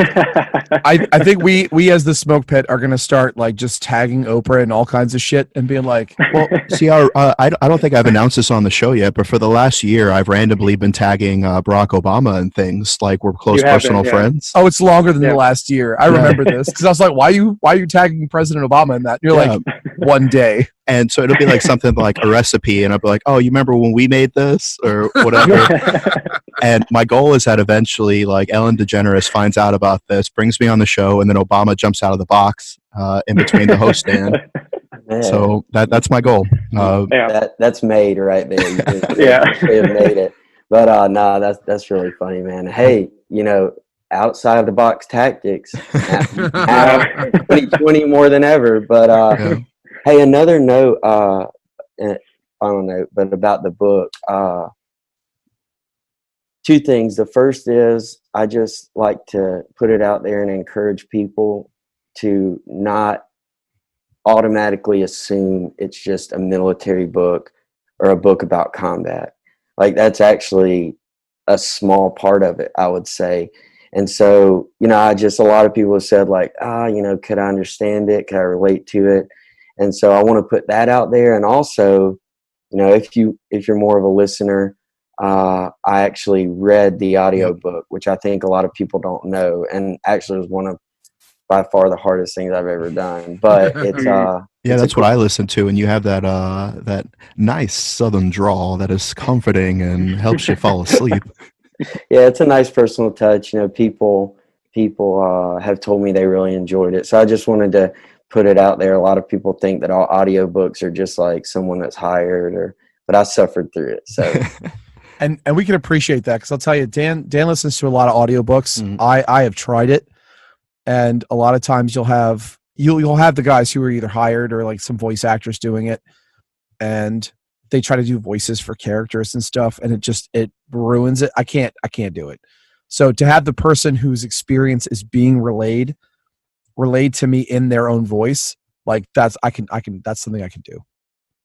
S5: I think we as the Smoke Pit are gonna start like just tagging Oprah and all kinds of shit and being like,
S1: Well, see, I don't think I've announced this on the show yet, but for the last year, I've randomly been tagging Barack Obama and things like we're close
S3: You have
S1: personal
S3: been, yeah.
S1: friends.
S5: oh, it's longer than
S3: Yeah.
S5: the last year. I remember this because I was like, why are you tagging President Obama in that? And you're
S1: Yeah.
S5: like, one day.
S1: And so it'll be like something like a recipe, and I'll be like, oh, you remember when we made this or whatever? And my goal is that eventually, like, Ellen DeGeneres finds out about this, brings me on the show, and then Obama jumps out of the box in between the host stand.
S4: Man,
S1: So that's my goal.
S3: Yeah.
S4: that's made right there. You
S3: Yeah.
S4: have made it. But no, that's really funny, man. Hey, outside of the box tactics, now 2020 more than ever. But
S1: Yeah.
S4: hey, another note, final note, but about the book. Two things. The first is I just like to put it out there and encourage people to not automatically assume it's just a military book or a book about combat. Like, that's actually a small part of it, I would say. And so, a lot of people have said like, could I understand it? Could I relate to it? And so I want to put that out there. And also, if you're more of a listener, I actually read the audiobook, which I think a lot of people don't know, and actually was one of by far the hardest things I've ever done. But it's
S1: Yeah,
S4: it's
S1: that's what I listen to, and you have that nice southern drawl that is comforting and helps you fall asleep.
S4: Yeah, it's a nice personal touch. People have told me they really enjoyed it, so I just wanted to put it out there. A lot of people think that all audiobooks are just like someone that's hired, but I suffered through it. So
S5: And we can appreciate that because I'll tell you, Dan listens to a lot of audiobooks.
S1: Mhm.
S5: I have tried it, and a lot of times you'll have the guys who are either hired or like some voice actors doing it, and they try to do voices for characters and stuff, and it ruins it. I can't do it. So to have the person whose experience is being relayed to me in their own voice, like that's something I can do.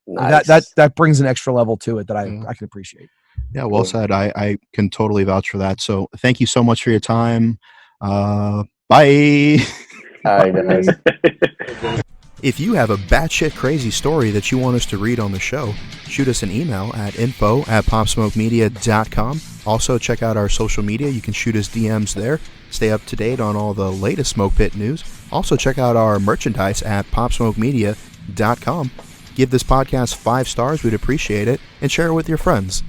S4: nice.
S5: That brings an extra level to it that I can appreciate.
S1: Yeah, well said. I can totally vouch for that. So thank you so much for your time. Bye.
S4: All right, guys.
S1: If you have a batshit crazy story that you want us to read on the show, shoot us an email at info@popsmokemedia.com. Also, check out our social media. You can shoot us DMs there. Stay up to date on all the latest Smoke Pit news. Also, check out our merchandise at popsmokemedia.com. Give this podcast 5 stars. We'd appreciate it. And share it with your friends.